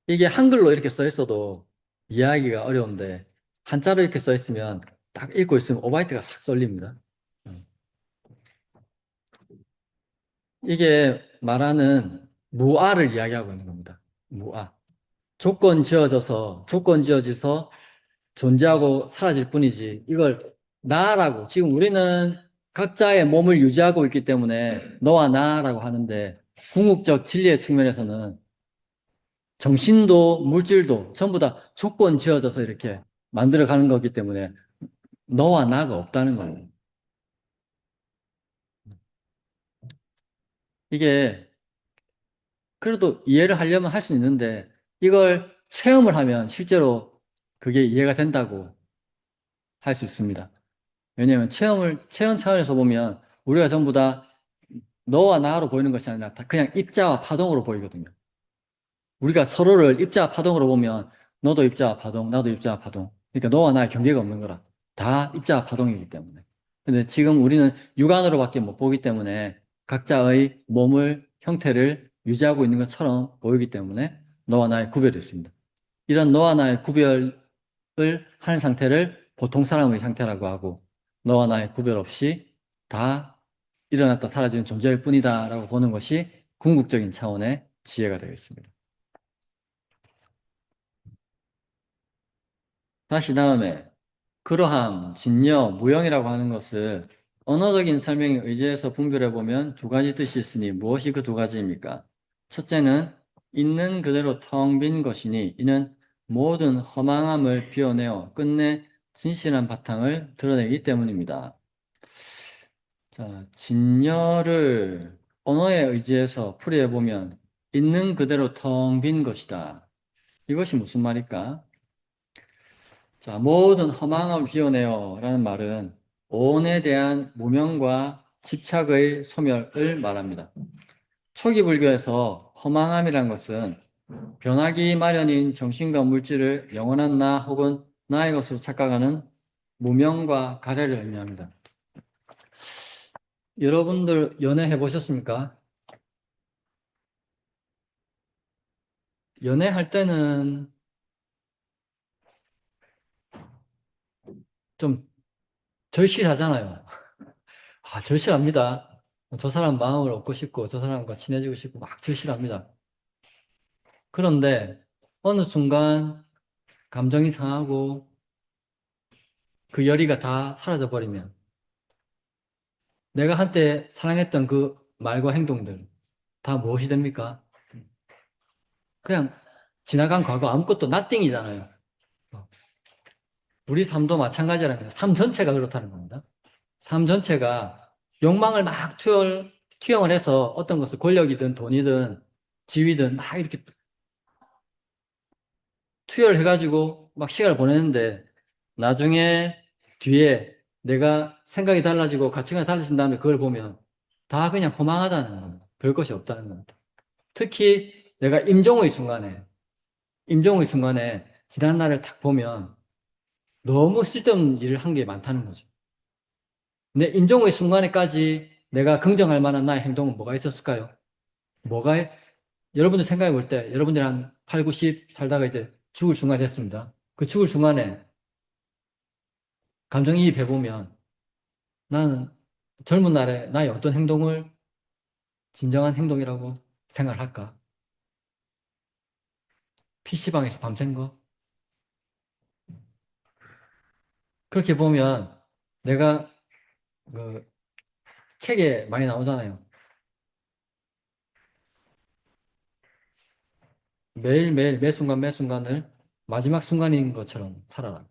Speaker 1: 이게 한글로 이렇게 써 있어도 이해하기가 어려운데 한자로 이렇게 써 있으면 딱 읽고 있으면 오바이트가 싹 쏠립니다. 이게 말하는 무아를 이야기하고 있는 겁니다. 무아. 조건 지어져서 존재하고 사라질 뿐이지 이걸 나라고 지금 우리는 각자의 몸을 유지하고 있기 때문에 너와 나라고 하는데 궁극적 진리의 측면에서는 정신도 물질도 전부 다 조건 지어져서 이렇게 만들어가는 거기 때문에 너와 나가 없다는 거예요. 이게 그래도 이해를 하려면 할 수 있는데 이걸 체험을 하면 실제로 그게 이해가 된다고 할 수 있습니다. 왜냐하면 체험 차원에서 보면 우리가 전부 다 너와 나로 보이는 것이 아니라 다 그냥 입자와 파동으로 보이거든요. 우리가 서로를 입자와 파동으로 보면 너도 입자와 파동, 나도 입자와 파동. 그러니까 너와 나의 경계가 없는 거라. 다 입자와 파동이기 때문에. 근데 지금 우리는 육안으로밖에 못 보기 때문에 각자의 몸을, 형태를 유지하고 있는 것처럼 보이기 때문에 너와 나의 구별이 있습니다. 이런 너와 나의 구별을 하는 상태를 보통 사람의 상태라고 하고 너와 나의 구별 없이 다 일어났다 사라지는 존재일 뿐이다 라고 보는 것이 궁극적인 차원의 지혜가 되겠습니다. 다시 다음에 그러함, 진여, 무형이라고 하는 것을 언어적인 설명에 의지해서 분별해보면 두 가지 뜻이 있으니 무엇이 그 두 가지입니까? 첫째는 있는 그대로 텅 빈 것이니 이는 모든 허망함을 비워내어 끝내 진실한 바탕을 드러내기 때문입니다. 자, 진여를 언어에 의지해서 풀이해보면 있는 그대로 텅 빈 것이다. 이것이 무슨 말일까? 자, 모든 허망함을 비워내요 라는 말은 온에 대한 무명과 집착의 소멸을 말합니다. 초기 불교에서 허망함이란 것은 변하기 마련인 정신과 물질을 영원한 나 혹은 나의 것으로 착각하는 무명과 가래를 의미합니다. 여러분들 연애해 보셨습니까? 연애할 때는 좀 절실하잖아요. 아, 절실합니다. 저 사람 마음을 얻고 싶고 저 사람과 친해지고 싶고 막 절실합니다. 그런데 어느 순간 감정이 상하고 그 열의가 다 사라져 버리면 내가 한때 사랑했던 그 말과 행동들 다 무엇이 됩니까? 그냥 지나간 과거 아무것도 나띵이잖아요. 우리 삶도 마찬가지라는 거예요. 삶 전체가 그렇다는 겁니다. 삶 전체가 욕망을 막 투영을 해서 어떤 것을 권력이든 돈이든 지위든 막 이렇게 투여를 해가지고 막 시간을 보내는데 나중에 뒤에 내가 생각이 달라지고 가치관이 달라진 다음에 그걸 보면 다 그냥 허망하다는 겁니다. 별 것이 없다는 겁니다. 특히 내가 임종의 순간에 지난 날을 탁 보면 너무 쓸데없는 일을 한 게 많다는 거죠. 내 임종의 순간에까지 내가 긍정할 만한 나의 행동은 뭐가 있었을까요? 뭐가, 여러분들 생각해 볼 때, 여러분들이 한 8, 90 살다가 이제 죽을 순간이 됐습니다. 그 죽을 순간에 감정이입해 보면 나는 젊은 날에 나의 어떤 행동을 진정한 행동이라고 생각을 할까? PC방에서 밤샌 거? 그렇게 보면 내가 그 책에 많이 나오잖아요. 매일매일 매 순간 매 순간을 마지막 순간인 것처럼 살아라.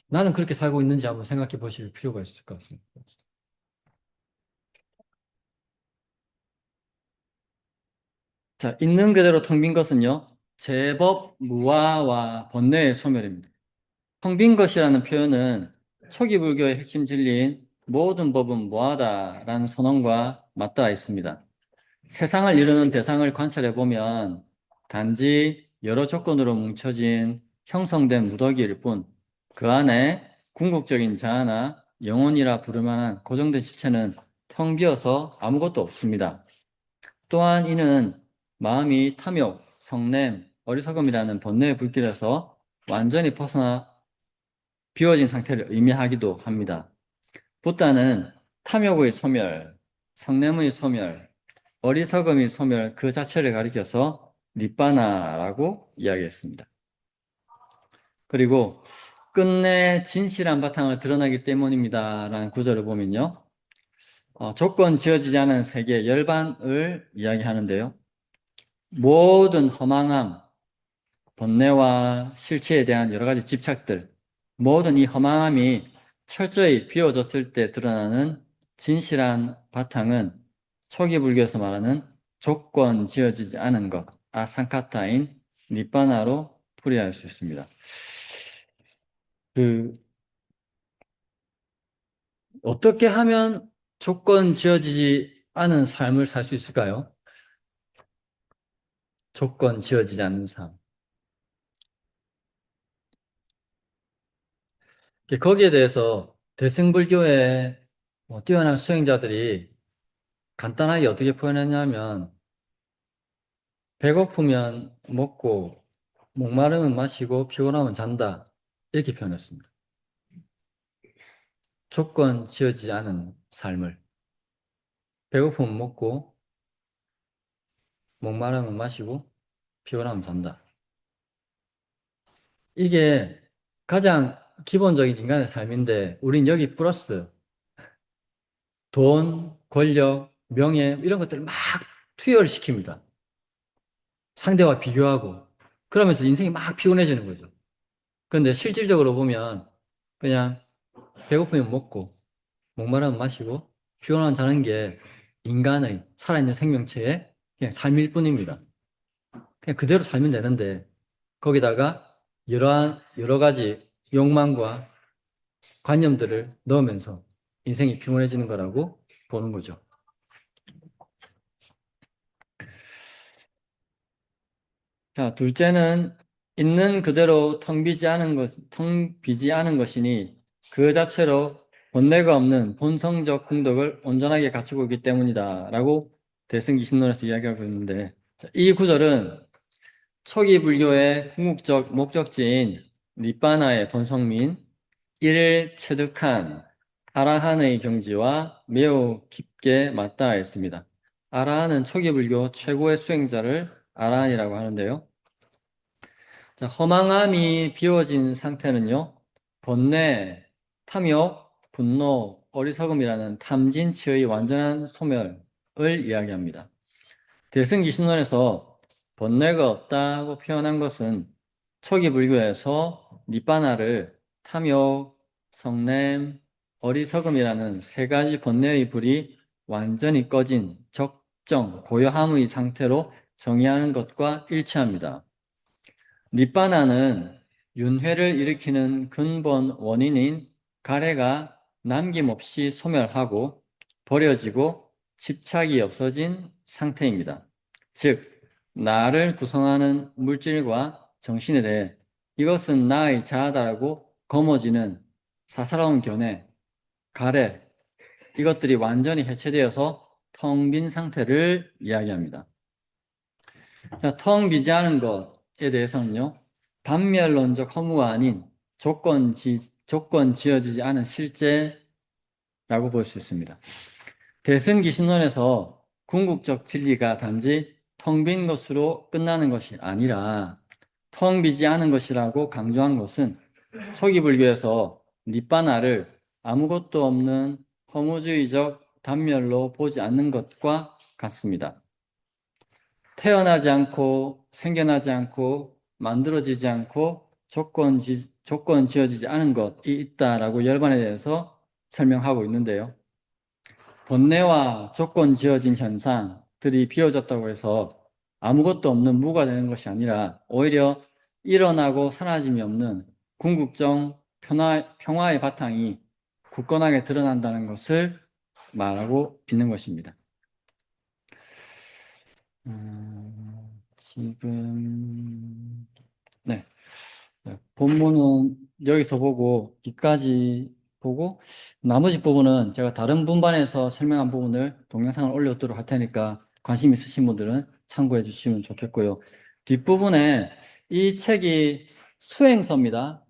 Speaker 1: 나는 그렇게 살고 있는지 한번 생각해 보실 필요가 있을 것 같습니다. 자, 있는 그대로 텅 빈 것은요, 제법 무아와 번뇌의 소멸입니다. 텅 빈 것이라는 표현은 초기 불교의 핵심 진리인 모든 법은 무하다라는 선언과 맞닿아 있습니다. 세상을 이루는 대상을 관찰해 보면 단지 여러 조건으로 뭉쳐진 형성된 무더기일 뿐 그 안에 궁극적인 자아나 영혼이라 부를 만한 고정된 실체는 텅 비어서 아무것도 없습니다. 또한 이는 마음이 탐욕, 성냄, 어리석음이라는 번뇌의 불길에서 완전히 벗어나 비워진 상태를 의미하기도 합니다. 붓다는 탐욕의 소멸, 성냄의 소멸, 어리석음의 소멸 그 자체를 가리켜서 니빠나라고 이야기했습니다. 그리고 끝내 진실한 바탕을 드러나기 때문입니다 라는 구절을 보면요. 조건 지어지지 않은 세계 열반을 이야기하는데요. 모든 허망함, 번뇌와 실체에 대한 여러 가지 집착들, 모든 이 허망함이 철저히 비워졌을 때 드러나는 진실한 바탕은 초기 불교에서 말하는 조건 지어지지 않은 것, 아상카타인 니빠나로 풀이할 수 있습니다. 그, 어떻게 하면 조건 지어지지 않은 삶을 살 수 있을까요? 조건 지어지지 않는 삶. 거기에 대해서 대승불교의 뛰어난 수행자들이 간단하게 어떻게 표현했냐면 배고프면 먹고 목마르면 마시고 피곤하면 잔다 이렇게 표현했습니다. 조건 지어지지 않은 삶을 배고프면 먹고 목마르면 마시고 피곤하면 잔다. 이게 가장 기본적인 인간의 삶인데 우린 여기 플러스 돈, 권력, 명예 이런 것들을 막 투여를 시킵니다. 상대와 비교하고 그러면서 인생이 막 피곤해지는 거죠. 그런데 실질적으로 보면 그냥 배고프면 먹고 목마르면 마시고 피곤하면 자는 게 인간의 살아있는 생명체의 그냥 삶일 뿐입니다. 그냥 그대로 살면 되는데 거기다가 여러 가지 욕망과 관념들을 넣으면서 인생이 피곤해지는 거라고 보는 거죠. 자, 둘째는 있는 그대로 텅 비지 않은 것이니 그 자체로 본래가 없는 본성적 궁덕을 온전하게 갖추고 있기 때문이다 라고 대승기신론에서 이야기하고 있는데, 자, 이 구절은 초기 불교의 궁극적 목적지인 니빠나의 본성민, 이를 체득한 아라한의 경지와 매우 깊게 맞닿아 있습니다. 아라한은 초기 불교 최고의 수행자를 아라한이라고 하는데요. 자, 허망함이 비워진 상태는요, 번뇌, 탐욕, 분노, 어리석음이라는 탐진치의 완전한 소멸을 이야기합니다. 대승기신론에서 번뇌가 없다고 표현한 것은 초기 불교에서 니빠나를 탐욕, 성냄, 어리석음이라는 세 가지 번뇌의 불이 완전히 꺼진 적정, 고요함의 상태로 정의하는 것과 일치합니다. 니빠나는 윤회를 일으키는 근본 원인인 가래가 남김없이 소멸하고 버려지고 집착이 없어진 상태입니다. 즉, 나를 구성하는 물질과 정신에 대해 이것은 나의 자아다라고 거머쥐는 사사로운 견해, 가래, 이것들이 완전히 해체되어서 텅 빈 상태를 이야기합니다. 자, 텅 비지 않은 것에 대해서는요, 단멸론적 허무가 아닌 조건 지어지지 않은 실제라고 볼 수 있습니다. 대승기신론에서 궁극적 진리가 단지 텅 빈 것으로 끝나는 것이 아니라 텅 비지 않은 것이라고 강조한 것은 초기 불교에서 니빠나를 아무것도 없는 허무주의적 단멸로 보지 않는 것과 같습니다. 태어나지 않고 생겨나지 않고 만들어지지 않고 조건 지어지지 않은 것이 있다라고 열반에 대해서 설명하고 있는데요. 번뇌와 조건 지어진 현상들이 비워졌다고 해서 아무것도 없는 무가 되는 것이 아니라 오히려 일어나고 사라짐이 없는 궁극적 평화의 바탕이 굳건하게 드러난다는 것을 말하고 있는 것입니다. 지금 네, 본문은 여기서 보고 이까지 보고 나머지 부분은 제가 다른 분반에서 설명한 부분을 동영상을 올려두도록 할 테니까 관심 있으신 분들은 참고해 주시면 좋겠고요. 뒷부분에 이 책이 수행서입니다.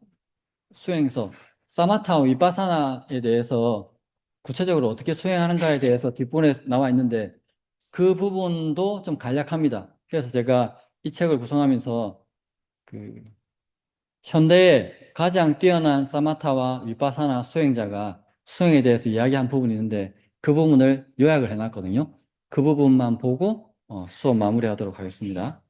Speaker 1: 수행서. 사마타 위파사나에 대해서 구체적으로 어떻게 수행하는가에 대해서 뒷부분에 나와 있는데 그 부분도 좀 간략합니다. 그래서 제가 이 책을 구성하면서 그 현대의 가장 뛰어난 사마타와 위파사나 수행자가 수행에 대해서 이야기한 부분이 있는데 그 부분을 요약을 해놨거든요. 그 부분만 보고 수업 마무리하도록 하겠습니다.